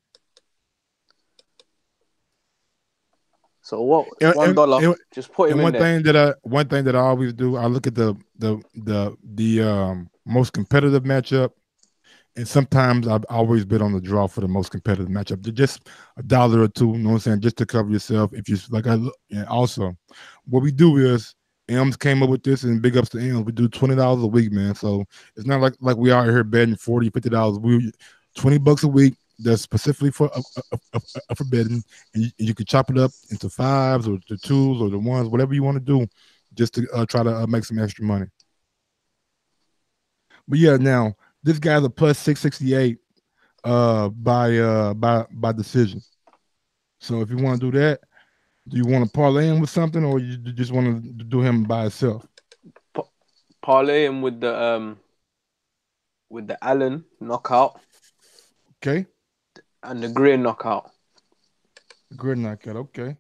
So what? And, and, $1. and, Just put him and in there. one thing that I always do, I look at the most competitive matchup, and sometimes I always bet on the draw for the most competitive matchup. Just $1 or two, you know what I'm saying, just to cover yourself. If you like, and also, what we do is M's came up with this, and big ups to M's. We do $20 a week, man. So it's not like we out here betting $40, $50. We $20 a week. That's specifically for betting, and you can chop it up into fives or the twos or the ones, whatever you want to do, just to try to make some extra money. But yeah, now this guy's a plus 668 by decision. So if you want to do that, do you want to parlay him with something, or you just want to do him by itself? Parlay him with the Allen knockout. Okay. And the Gray knockout. Gray knockout. Okay.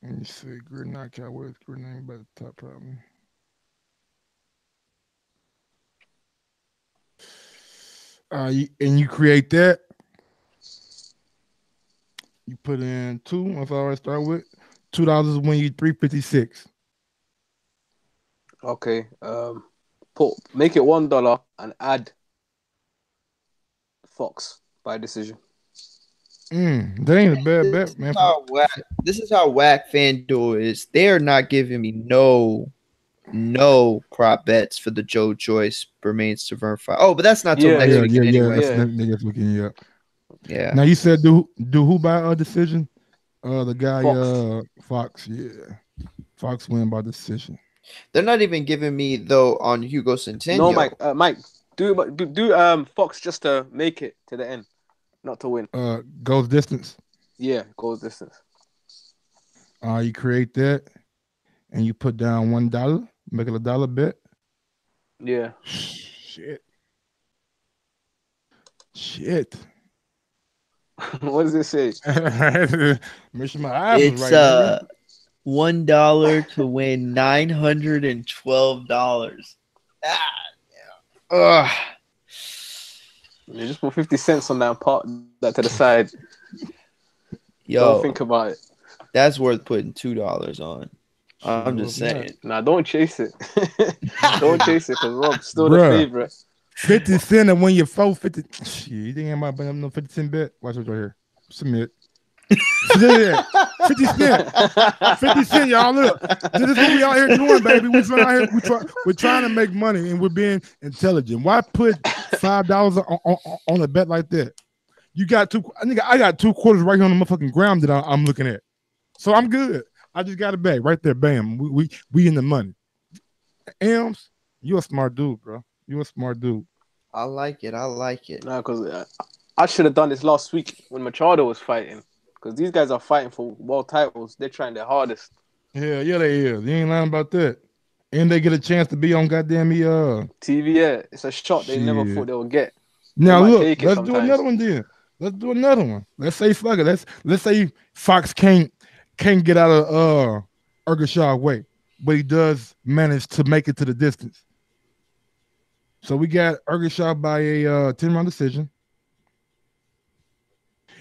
Let me see. Gray knockout. Where's Gray name by the top probably? And you create that. You put in two. That's all I start with. $2 win you $3.56. Okay. Make it $1 and add Fox by decision. That ain't a bad bet, man. This is how whack FanDuel is. They are not giving me no prop bets for the Joe Joyce Bermain Severn fight. Oh, but that's not till next weekend anyway. That's next weekend. Yeah. Now you said do who by a decision? The guy Fox. Fox. Yeah, Fox win by decision. They're not even giving me though on Hugo Centeno. No, Mike, do Fox just to make it to the end, not to win. Goes distance. Yeah, goes distance. You create that, and you put down $1, make it $1 bet. Yeah. Shit. What does it say? Make sure my eyes it's was right. $1 to win $912. You just put 50 cents on that part that to the side. Yo, don't think about it. That's worth putting $2 on. I'm just saying. Nah, don't chase it. Don't chase it because Rob's still the favorite. 50 cent and when you're 450. Shit, you think I'm about no 50 cent bet? Watch it right here. Submit. 50 cent. 50 cent, y'all. Look. This is what we out here doing, baby. We're trying to make money and we're being intelligent. Why put $5 on a bet like that? You got two. I got 2 quarters right here on the motherfucking ground that I'm looking at. So I'm good. I just got a bag right there. Bam. We in the money. Elms, you a smart dude, bro. You a smart dude. I like it. Nah, because I should have done this last week when Machado was fighting. Because these guys are fighting for world titles. They're trying their hardest. Yeah, they is. You ain't lying about that. And they get a chance to be on goddamn TV. Yeah, it's a shot they never thought they would get. Now look, let's do another one then. Let's do another one. Let's say fuck it. Let's say Fox can't get out of Ergashaw's way, but he does manage to make it to the distance. So we got Ergashaw by a 10-round decision.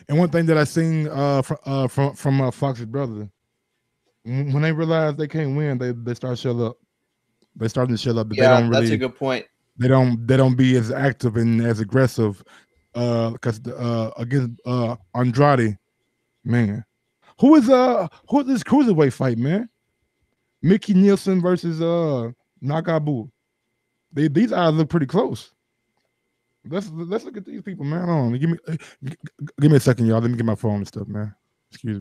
And one thing that I seen from Fox's brother, when they realize they can't win, they start to shell up. They starting to shell up. But yeah, they don't really, that's a good point. They don't be as active and as aggressive because against Andrade, man. Who is this cruiserweight fight, man? Mickey Nielsen versus Nakabu. These eyes look pretty close. Let's look at these people, man. Hold on. Give me a second, y'all. Let me get my phone and stuff, man. Excuse me.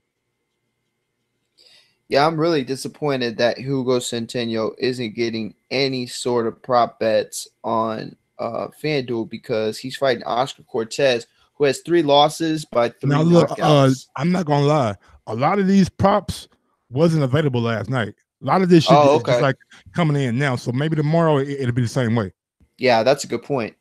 Yeah, I'm really disappointed that Hugo Centeno isn't getting any sort of prop bets on FanDuel because he's fighting Oscar Cortez, who has 3 losses by 3 knockouts. I'm not gonna lie. A lot of these props wasn't available last night. A lot of this shit is just like coming in now. So maybe tomorrow it'll be the same way. Yeah, that's a good point.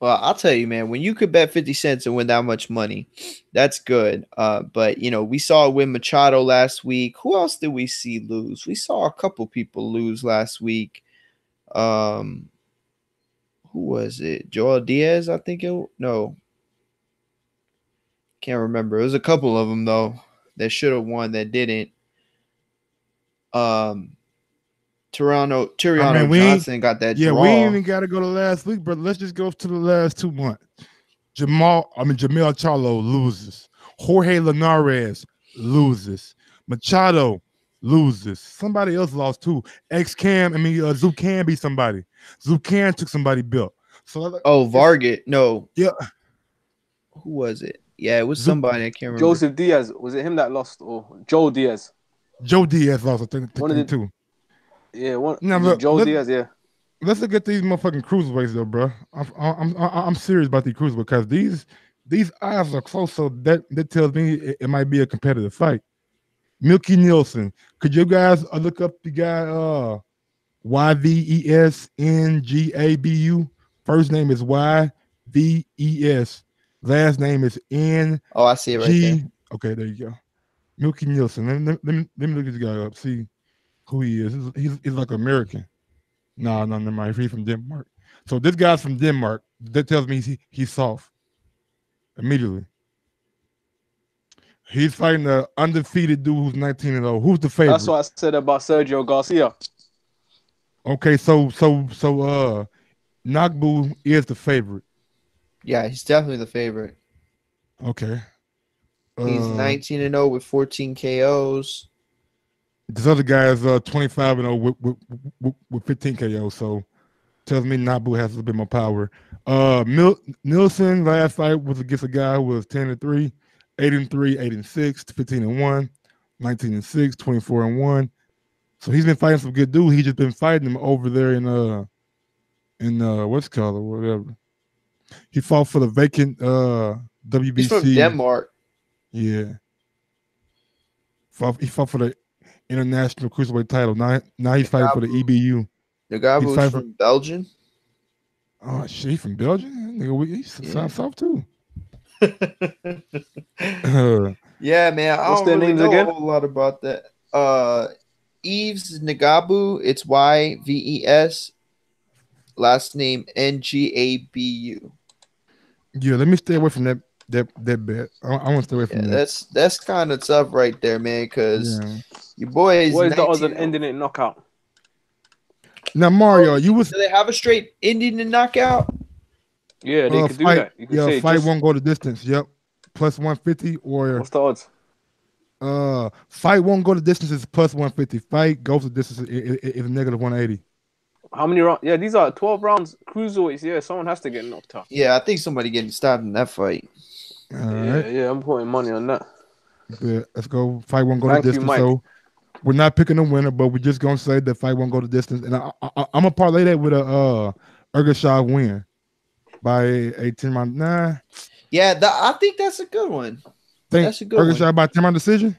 Well, I'll tell you, man, when you could bet 50 cents and win that much money, that's good. But we saw it win Machado last week. Who else did we see lose? We saw a couple people lose last week. Who was it? Joel Diaz, I think no. Can't remember. It was a couple of them though that should have won that didn't. Tiriano Johnson got that draw. We ain't even got to go to last week, but let's just go to the last 2 months. Jamel Charlo loses. Jorge Linares loses. Machado loses. Somebody else lost too. Zucan beat somebody. Zucan took somebody belt. So Vargas. No. Yeah. Who was it? Yeah, it was somebody. I can't remember. Joseph Diaz. Was it him that lost or Joe Diaz? Joe Diaz lost, I think too. Yeah, Joe Diaz, yeah. Let's look at these motherfucking cruiserweights though, bro. I'm serious about these cruiserweights because these odds are close, so that tells me it might be a competitive fight. Milky Nielsen, could you guys look up the guy YVESNGABU? First name is YVES, last name is N. Oh, I see it right there. Okay, there you go. Milky Nielsen. Let me look this guy up. See who he is. He's like American. No, never mind. He's from Denmark. So this guy's from Denmark. That tells me he's soft. Immediately. He's fighting the undefeated dude who's 19-0. Who's the favorite? That's what I said about Sergio Garcia. Okay, so Nagbu is the favorite. Yeah, he's definitely the favorite. Okay. He's 19-0 with 14 KOs. This other guy is 25-0 with 15 KOs. So tells me Nagbu has a little bit more power. Nielsen last fight was against a guy who was 10-3, 8-3, 8-6, 15-1, 19-6, 24-1. So he's been fighting some good dudes. He's just been fighting them over there in what's it called or whatever. He fought for the vacant WBC. He's from Denmark. Yeah. He fought for the international cruiserweight title. Now he's fighting for the EBU. The guy who's from Belgium. Oh shit, he's from Belgium. Nigga, he's soft too. Yeah, man. I What's don't their really names know again? a whole lot about that. Yves Nagabu. It's YVES. Last name NGABU. Yeah, let me stay away from that bet. I want to stay away from that. That's kind of tough right there, man. Because your boy is. What is the odds of ending it knockout? Now, Mario, do they have a straight ending and knockout? Yeah, they could do that. You could say fight won't go the distance. Yep, plus 150 or what's the odds? Fight won't go the distance is plus 150. Fight goes the distance is negative 180. How many rounds? Yeah, these are 12 rounds cruiserweights. Yeah, someone has to get knocked out. Yeah, I think somebody getting stopped in that fight. All right. Yeah, I'm putting money on that. Yeah, let's go. Fight won't go the distance. Mike. So we're not picking a winner, but we're just gonna say that fight won't go the distance. And I'm gonna parlay that with a Ergashaw win by a 10-round. Nah. Yeah, I think that's a good one. That's a good one. Ergashaw by 10-round decision.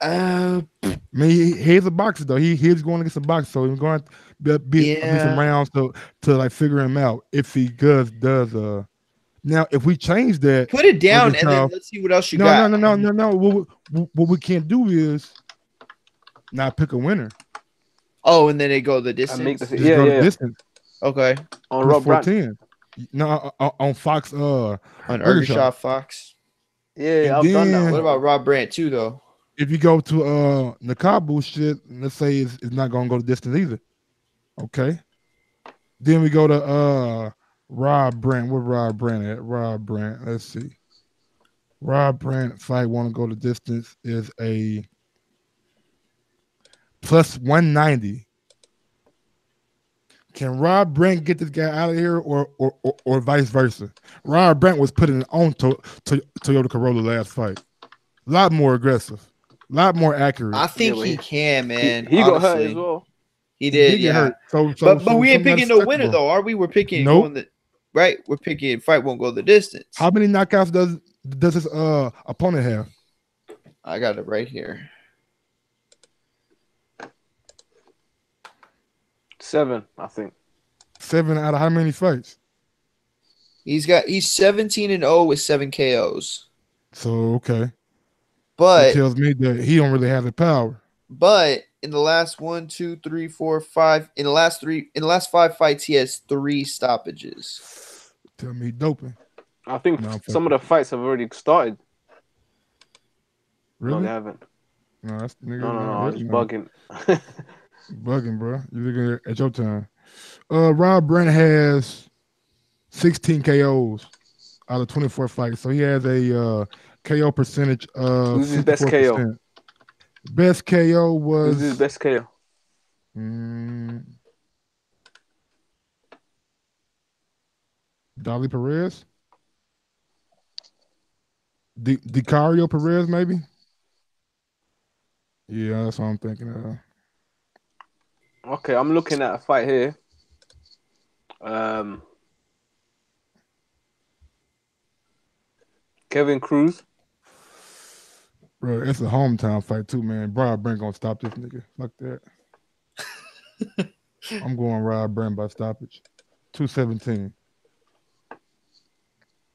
I mean, he's a boxer though. He's going against a boxer, so he's going to be some rounds to like figure him out if he does. Now, if we change that, put it down and then let's see what else you got. No. What we can't do is not pick a winner. Oh, and then they go the distance. The distance. Okay. On Rob 14. No, on Fox. On Ergashaw Fox. Yeah, I've done that. What about Rob Brandt too, though? If you go to Nakabu shit, let's say it's not gonna go the distance either. Okay. Then we go to Rob Brandt. Where Rob Brandt at? Rob Brandt. Let's see. Rob Brandt fight want to go the distance is a plus 190. Can Rob Brandt get this guy out of here or vice versa? Rob Brandt was putting on Toyota Corolla last fight. A lot more aggressive. A lot more accurate. I think he can, man. He got hurt as well. He did, get hurt. So but we ain't picking no winner though, are we? We're picking right. We're picking fight won't go the distance. How many knockouts does his opponent have? I got it right here. 7, I think. 7 out of how many fights? He's 17-0 with 7 KOs. So okay, that But tells me that he don't really have the power. in the last 1, 2, 3, 4, 5, in the last 5 fights, he has 3 stoppages. Tell me he doping. I think No, I'm some of the fights have already started. No, Really? they haven't. No, that's nigga. No, No, I'm just no. bugging. Bugging, bro. You looking at your time. Rob Brent has 16 KOs out of 24 fights, so he has a KO percentage of Who's his best 64%. KO? Best KO Who's his was best KO? Dolly Perez, DiCario Perez, maybe. Yeah, that's what I'm thinking of. Okay, I'm looking at a fight here. Kevin Cruz. Bro, it's a hometown fight too, man. Rob Brent gonna stop this nigga. Fuck that. I'm going Rob Brent by stoppage. 217.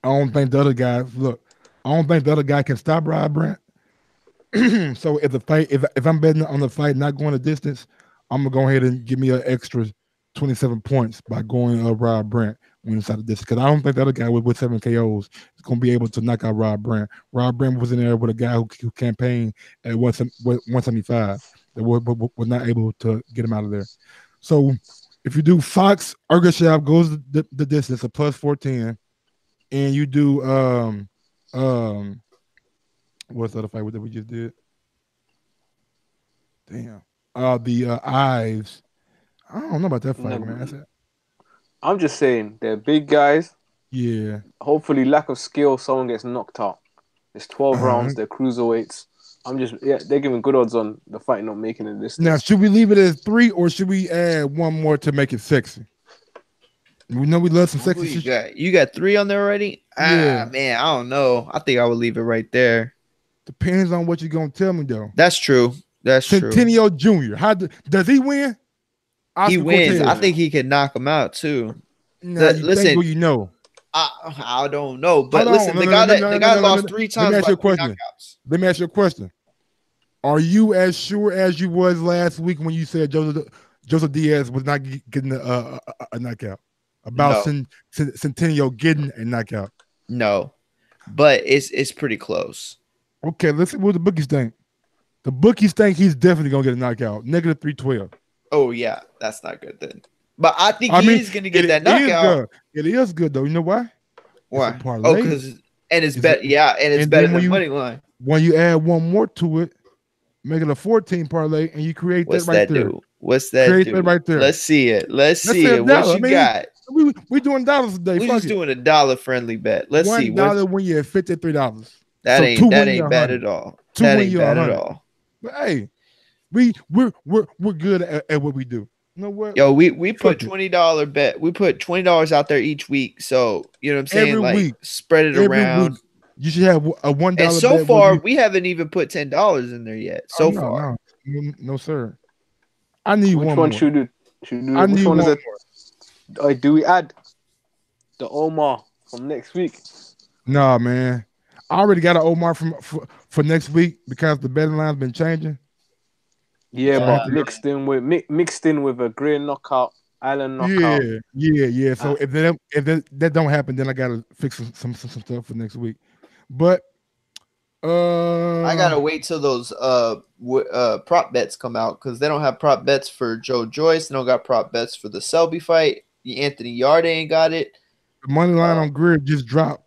I don't think the other guy. Look, I don't think the other guy can stop Rob Brent. So if the fight, if I'm betting on the fight not going the distance, I'm gonna go ahead and give me an extra 27 points by going Rob Brent when inside the distance. Because I don't think the other guy with 7 KOs is gonna be able to knock out Rob Brent. Rob Brent was in there with a guy who campaigned at 175 that was not able to get him out of there. So if you do Fox, Ergashev goes the distance, a plus 410, and you do what's the other fight that we just did? Damn. The Ives. I don't know about that fight, man. I'm just saying they're big guys. Yeah. Hopefully, lack of skill, someone gets knocked out. It's 12 rounds. They're cruiserweights. They're giving good odds on the fight not making it this. Now, should we leave it as 3 or should we add one more to make it sexy? We know we love some sexy shit. You got 3 on there already? Yeah. Man, I don't know. I think I would leave it right there. Depends on what you're gonna tell me, though. That's true. Centennial Jr. Does he win? Oscar he wins. Cortez. I think he can knock him out too. No, listen, you know. I don't know, but listen, the guy lost 3 times. Let me ask you a question. Let me ask you a question. Are you as sure as you was last week when you said Joseph Diaz was not getting a knockout? About Centennial getting a knockout? No, but it's pretty close. Okay, let's see what the bookies think. The bookies think he's definitely gonna get a knockout. Negative 312. Oh yeah, that's not good then. But I think he's gonna get that knockout. It is good though. You know why? Why? Oh, because it's better. Yeah, and it's better than money line. When you add one more to it, make it a 14 parlay, and you create that right there. What's that? Create that right there. Let's see it. Let's see it. What you got? We doing dollars today. We just doing a dollar friendly bet. Let's see. $1 when you're at $53. That ain't bad at all. That ain't bad at all. But hey, we're good at what we do. You know what? Yo, we put $20 bet. We put $20 out there each week. So you know what I'm saying? Every week, spread it around. Week, you should have a $1. And so far, we haven't even put $10 in there yet. So far, no, sir. I need which one more. Should do? I which need one is it? Do we add the Omar from next week? Nah, man. I already got an Omar for next week because the betting line's been changing. Yeah, but mixed in with a Gray knockout, Allen knockout. Yeah. So if that don't happen, then I gotta fix some stuff for next week. But I gotta wait till those prop bets come out because they don't have prop bets for Joe Joyce. They don't got prop bets for the Selby fight. The Anthony Yarde ain't got it. The money line on Grid just dropped.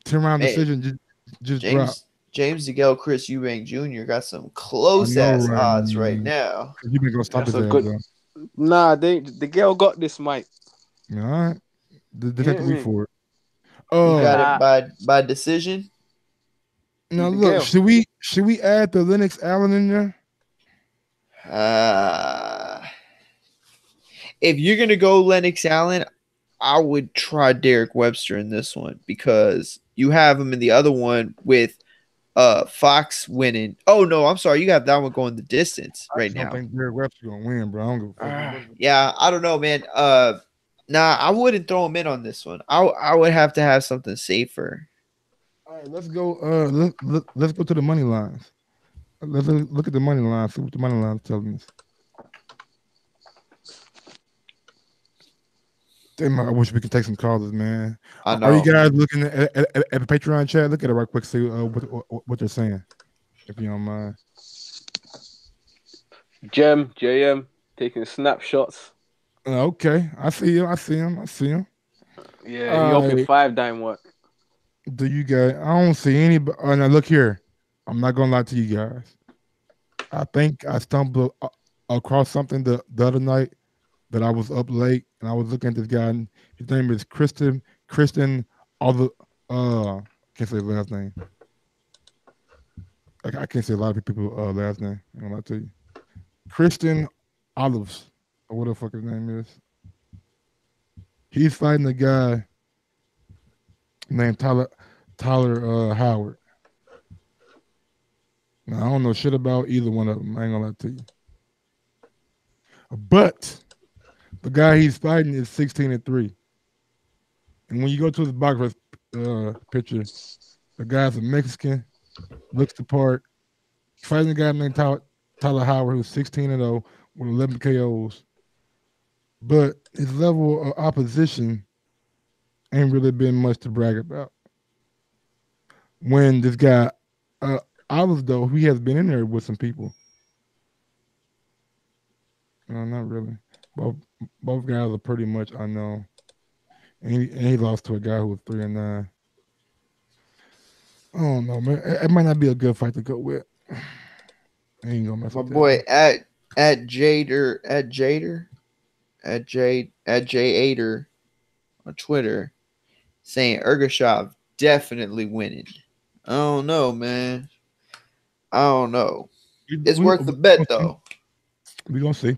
10-round decision just dropped. James DeGale, Chris Eubank Jr. got some close ass odds right now. You been gonna stop it good. Nah, DeGale got this, Mike. All right, they have to wait for it. You got it by decision. Now look, should we add the Lennox Allen in there? If you're gonna go Lennox Allen, I would try Derek Webster in this one because you have him in the other one with Fox winning. Oh no, I'm sorry, you have that one going the distance right now. I think Derek Webster gonna win, bro. I don't give a fuck. Yeah, I don't know, man. Nah, I wouldn't throw him in on this one. I would have to have something safer. All right, let's go. Let's go to the money lines. Let's look at the money lines. See what the money lines telling us. Damn, I wish we could take some callers, man. I Are you know. guys looking at the Patreon chat? Look at it right quick. See what they're saying, if you don't mind. JM, taking snapshots. Okay, I see him. I see him. I see him. Yeah, he opened right. 5 dime what? Do you guys? I don't see any. Now look here. I'm not gonna lie to you guys. I think I stumbled across something the other night that I was up late and I was looking at this guy. And his name is Kristen. All the can't say his last name. I can't say a lot of people last name. I'm gonna lie to you. Kristen Olives, or what the fuck his name is. He's fighting a guy named Tyler Howard. Now, I don't know shit about either one of them. I ain't gonna lie to you. But the guy he's fighting is 16-3. And when you go to his box picture, the guy's a Mexican, looks the part. He's fighting a guy named Tyler Howard, who's 16-0 with 11 KOs. But his level of opposition ain't really been much to brag about. When this guy, Olives, though, he has been in there with some people. No, not really. Both guys are pretty much unknown. And he lost to a guy who was 3-9. I don't know, man. It might not be a good fight to go with. I ain't gonna mess My with boy that. at Jader at J8er on Twitter saying Ergashov definitely winning. I don't know, man. I don't know. It's worth the bet though. We're gonna see.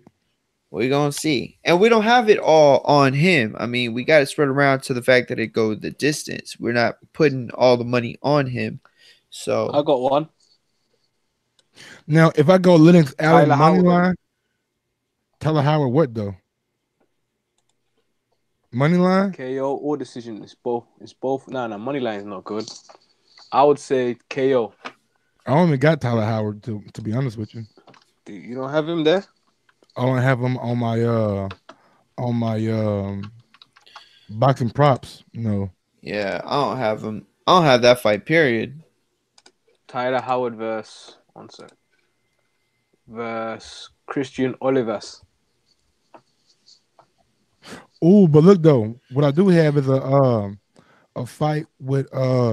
We're gonna see. And we don't have it all on him. I mean, we got to spread around to the fact that it goes the distance. We're not putting all the money on him. So I got one. Now, if I go Lennox Allen Tyler money Howard. line, Tyler Howard what though? Money line? KO or decision. It's both. Nah, money line is not good. I would say KO. I only got Tyler Howard to be honest with you. You don't have him there? I don't have him on my boxing props. No. yeah, I don't have him. I don't have that fight. Period. Tyler Howard versus Christian Olivas. Oh, but look though, what I do have is a fight with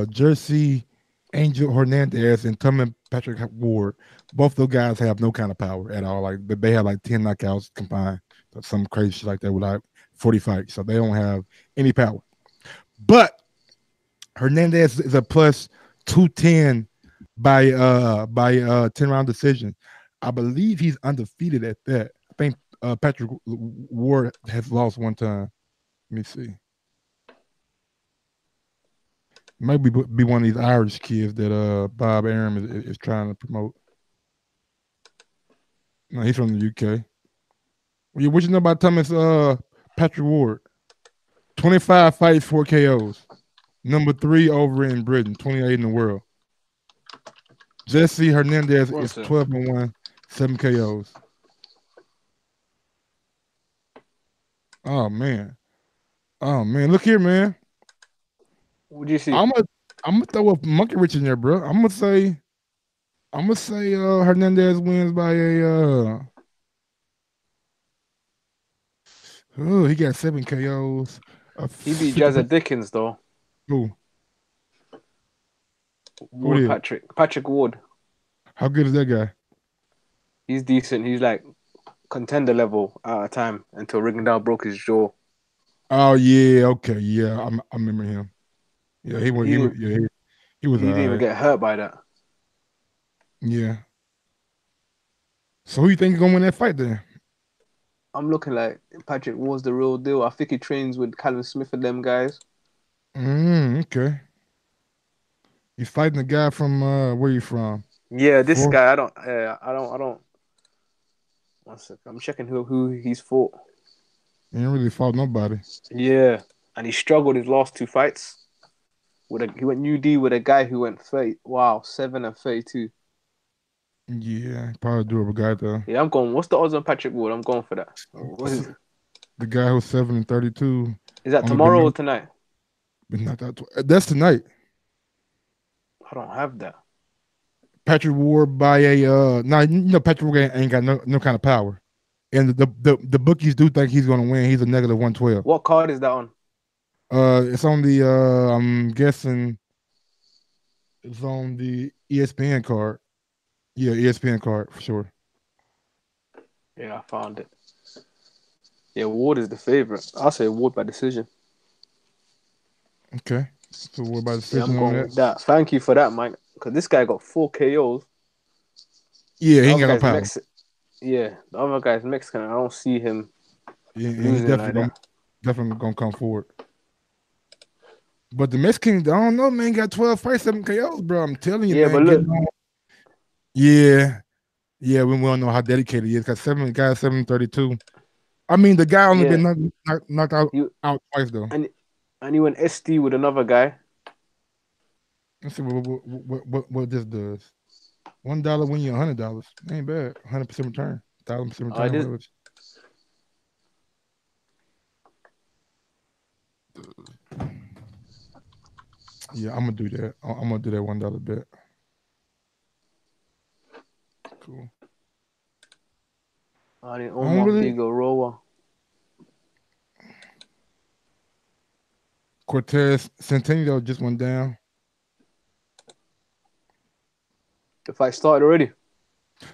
Jersey Angel Hernandez and Tubman Patrick Ward. Both those guys have no kind of power at all. Like they have like 10 knockouts combined, some crazy shit like that with like 40 fights. So they don't have any power. But Hernandez is a plus 210 by 10-round decision. I believe he's undefeated at that. I think Patrick Ward has lost one time. Let me see. Maybe be one of these Irish kids that Bob Arum is trying to promote. No, he's from the UK. What you know about Thomas Patrick Ward? 25 fights, 4 KOs. Number 3 over in Britain, 28 in the world. Jesse Hernandez is 12-1, 7 KOs. Oh man. Look here, man. What do you see? I'm gonna throw a monkey wrench in there, bro. I'm gonna say Hernandez wins by a he got 7 KOs. He beat Jazza Dickens though. Who? Ward Patrick Ward. How good is that guy? He's decent. He's like contender level at a time until Rigondeaux broke his jaw. Oh yeah, okay, yeah, I remember him. Yeah, he was. He was. He didn't even get hurt by that. Yeah. So who you think is gonna win that fight then? I'm looking like Patrick Ward's the real deal. I think he trains with Calvin Smith and them guys. Okay. He's fighting the guy from where you from? Yeah, this guy. I don't. 1 second. I'm checking who he's fought. He ain't really fought nobody. Yeah, and he struggled his last two fights. He went UD with a guy who went 30. Wow, 7-32. Yeah, probably do a guy though. Yeah, I'm going. What's the odds on Patrick Ward? I'm going for that. What is it? The guy who's 7-32. Is that Only been tomorrow or knocked, tonight? been knocked out. That's tonight. I don't have that. Patrick Ward by a now you know Patrick Ward ain't got no kind of power, and the bookies do think he's gonna win. He's a negative 112. What card is that on? It's on the I'm guessing it's on the ESPN card. Yeah, ESPN card for sure. Yeah, I found it. Yeah, Ward is the favorite. I'll say Ward by decision. Okay, so what about Yeah, decision I'm on going that? with that. Thank you for that, Mike. Because this guy got 4 KOs. Yeah, he The ain't other got no guy's power. Yeah, the other guy's Mexican. I don't see him Yeah, and he losing like that. definitely gonna come forward. But the Mexican, I don't know, man, got 12 fights, 7 KOs, bro. I'm telling you, Yeah, man. but look, Yeah, yeah, we don't know how dedicated he is. Got 732. I mean, the guy only yeah, been knocked you out twice though. and he went ST with another guy. Let's see what this does. $1 win you $100. Ain't bad. 100% return. 1,000% I return. did. Whatever. Yeah, I'm gonna do that. I'm gonna do that $1 bet. Cool. I did I don't Omar really Figueroa. Cortez Centennial just went down. The fight started already.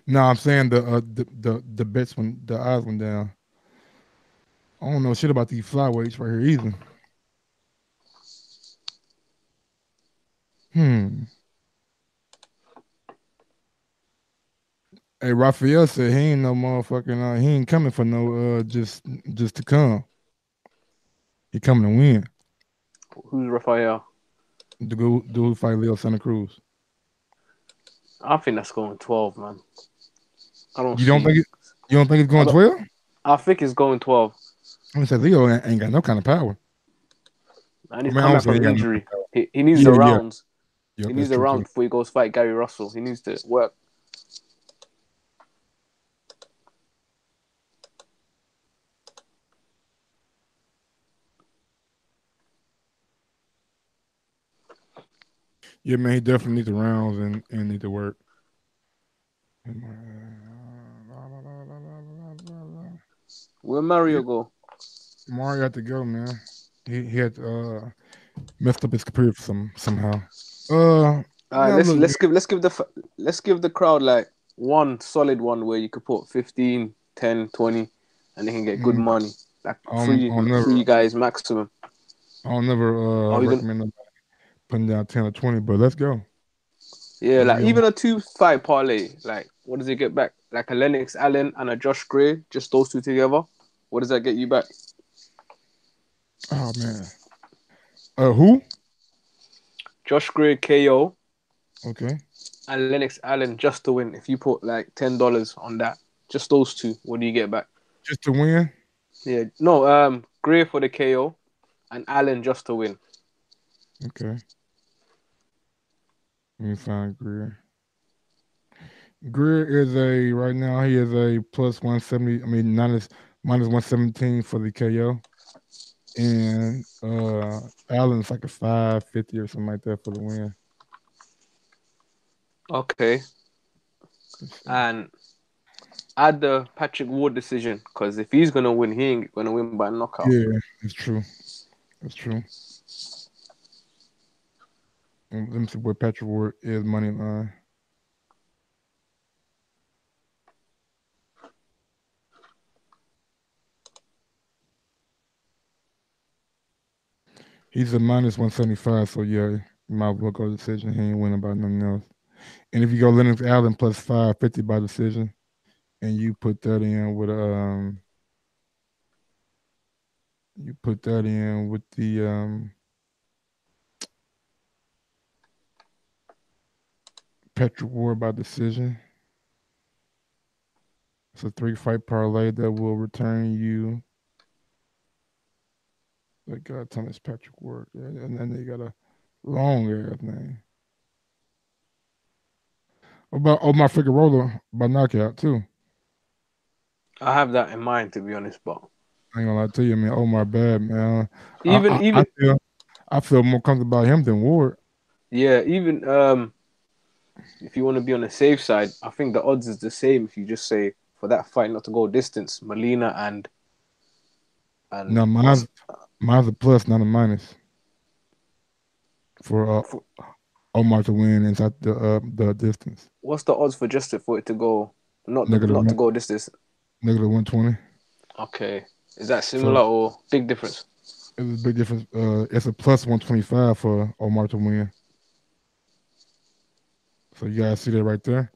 No, I'm saying the bets when the odds went down. I don't know shit about these flyweights right here either. Hey, Raphael said he ain't no motherfucking he ain't coming for no just to come. He coming to win. Who's Rafael? The dude who fight Leo Santa Cruz. I think that's going 12, man. I don't You don't see. think you don't think it's I going don't. 12? I think it's going 12. I'm gonna say Leo ain't got no kind of power. And I he's mean, I come don't back say he from ain't got no injury. power. He needs the Yeah, yeah. rounds. Yep, He that's needs the true rounds too. before he goes fight Gary Russell. He needs to work. Yeah, man, he definitely needs the rounds and need to work. Where Mario Yeah, go? Mario had to go, man. He had messed up his computer somehow. All right, Now look, man. let's give the crowd like one solid one where you could put 15, 10, 20, and they can get good mm, money. Like I'll three never guys maximum. I'll never Are we gonna? recommend nobody putting down 10 or 20, but let's go. Yeah, Let's like get on. even a 2-fight parlay. Like what does it get back? Like a Lennox Allen and a Josh Gray, just those two together. What does that get you back? Oh man. Who? Josh Gray KO Okay. and Lennox Allen just to win. If you put like $10 on that, just those two, what do you get back? Just to win? Yeah, no, Gray for the KO and Allen just to win. Okay. Let me find Greer. Greer is right now he is a plus 170. I mean minus 117 for the KO. And Allen's like a 550 or something like that for the win. Okay, and add the Patrick Ward decision because if he's gonna win, he ain't gonna win by knockout. Yeah, it's true. That's true. Let me see where Patrick Ward is money line. He's a minus 175, so yeah, you might as well go decision. He ain't winning by nothing else. And if you go Lennox Allen plus 550 by decision, and you put that in with the Patrick Ward by decision. It's a 3-fight parlay that will return you That guy Thomas Patrick Ward, and then they got a long ass name. What about Omar Figueroa by knockout too? I have that in mind, to be honest, but I ain't gonna lie to you, man. Omar bad, man. even I feel more comfortable about him than Ward. yeah, even if you want to be on the safe side, I think the odds is the same. If you just say for that fight not to go distance, Molina and No, mine's a plus, not a minus for Omar to win inside the distance. what's the odds for just for it to go not Negative to go distance? -120. Okay, is that similar or big difference? It's a big difference. It's a plus 125 for Omar to win. So you guys see that right there.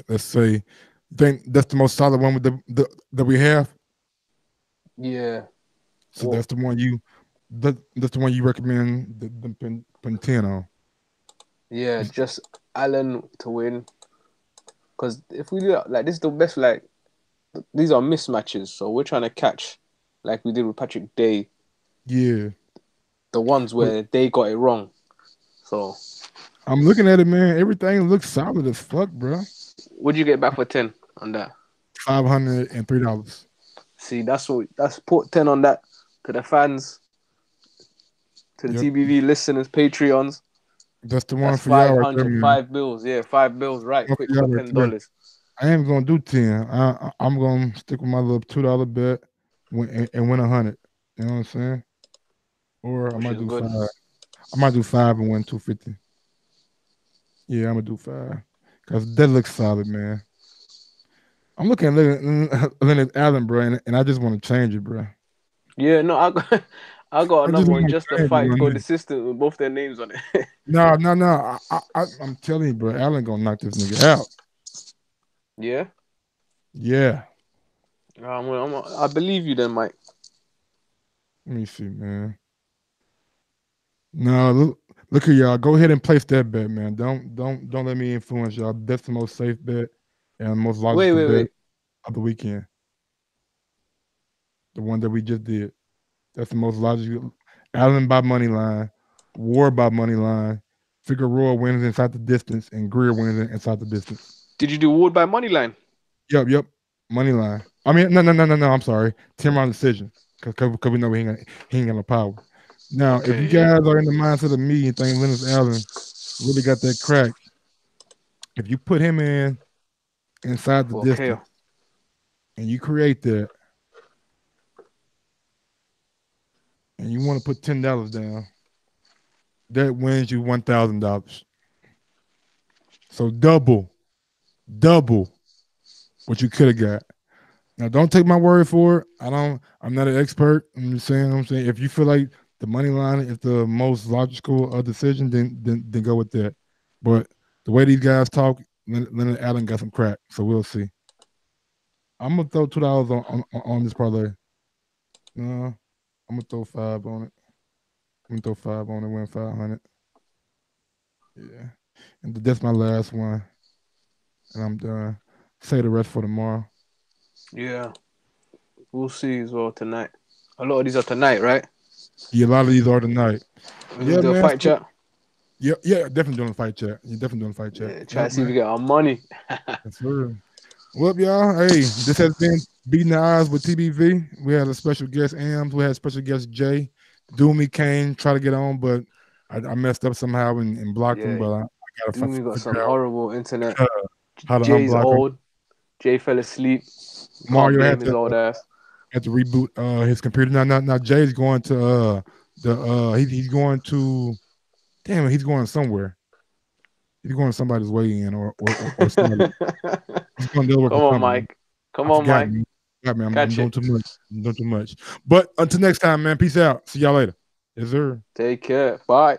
Let's say, think that's the most solid one with that we have. Yeah. So that's the one that's the one you recommend the pin 10 on. Yeah, just Allen to win. Because if we do that, like this is the best. Like these are mismatches, so we're trying to catch, like we did with Patrick Day. Yeah. The ones where they got it wrong. So I'm looking at it, man. Everything looks solid as fuck, bro. What'd you get back for 10 on that? $503. See, that's put 10 on that to the fans, to the TBV listeners, Patreons. That's the one for y'all right there, man. $5 yeah, $5 right quick for $10. I ain't gonna do 10. I'm gonna stick with my little $2 bet and win 100. You know what I'm saying? Or I might do 5. I might do 5 and win 250. Yeah, I'm gonna do 5 because that looks solid, man. I'm looking at Leonard Allen, bro, and I just want to change it, bro. Yeah, no, I got another one just to fight to go the system with both their names on it. No. I'm telling you, bro, Allen gonna knock this nigga out. Yeah. Yeah. I believe you then, Mike. Let me see, man. No, look here, y'all. Go ahead and place that bet, man. Don't let me influence y'all. That's the most safe bet and most logical bet of the weekend. The one that we just did. That's the most logical. Allen by money line, Ward by money line, Figueroa wins inside the distance, and Greer wins inside the distance. Did you do Ward by money line? Yep. Money line. I mean, no. I'm sorry. 10-round decision. Because we know he ain't got no power. Now, if you guys are in the mindset of me and think Leonard Allen really got that crack, if you put him inside the distance and you create that, and you want to put $10 down, that wins you $1,000. So double what you could have got. Now, don't take my word for it. I'm not an expert. I'm just saying. If you feel like the money line is the most logical decision, then go with that. But the way these guys talk, Leonard Allen got some crack, so we'll see. I'm gonna throw $2 on this parlay. No, I'm gonna throw 5 on it. I'm gonna throw 5 on it, win 500. Yeah, and that's my last one, and I'm done. Say the rest for tomorrow. Yeah, we'll see as well tonight. A lot of these are tonight, right? Yeah, a lot of these are tonight. Yeah, do a fight chat. Yeah, definitely doing a fight chat. You're definitely doing a fight chat. Yeah, try to see if we get our money. That's true. Well, y'all, hey, this has been Beating the Odds with TBV. We had a special guest, Ams. We had a special guest, Jay. Doomy came, try to get on, but I messed up somehow and blocked him. But I got to Doomy got some horrible internet. Jay's old. Jay fell asleep. Mario had his old ass. Had to reboot his computer. Now Jay's going to he's going to, damn it, he's going somewhere. He's going somebody's weigh-in or somebody. He's going to deal with Come on, Mike. Come on, Mike. I'm doing too much. But until next time, man. Peace out. See y'all later. Yes, sir. Take care. Bye.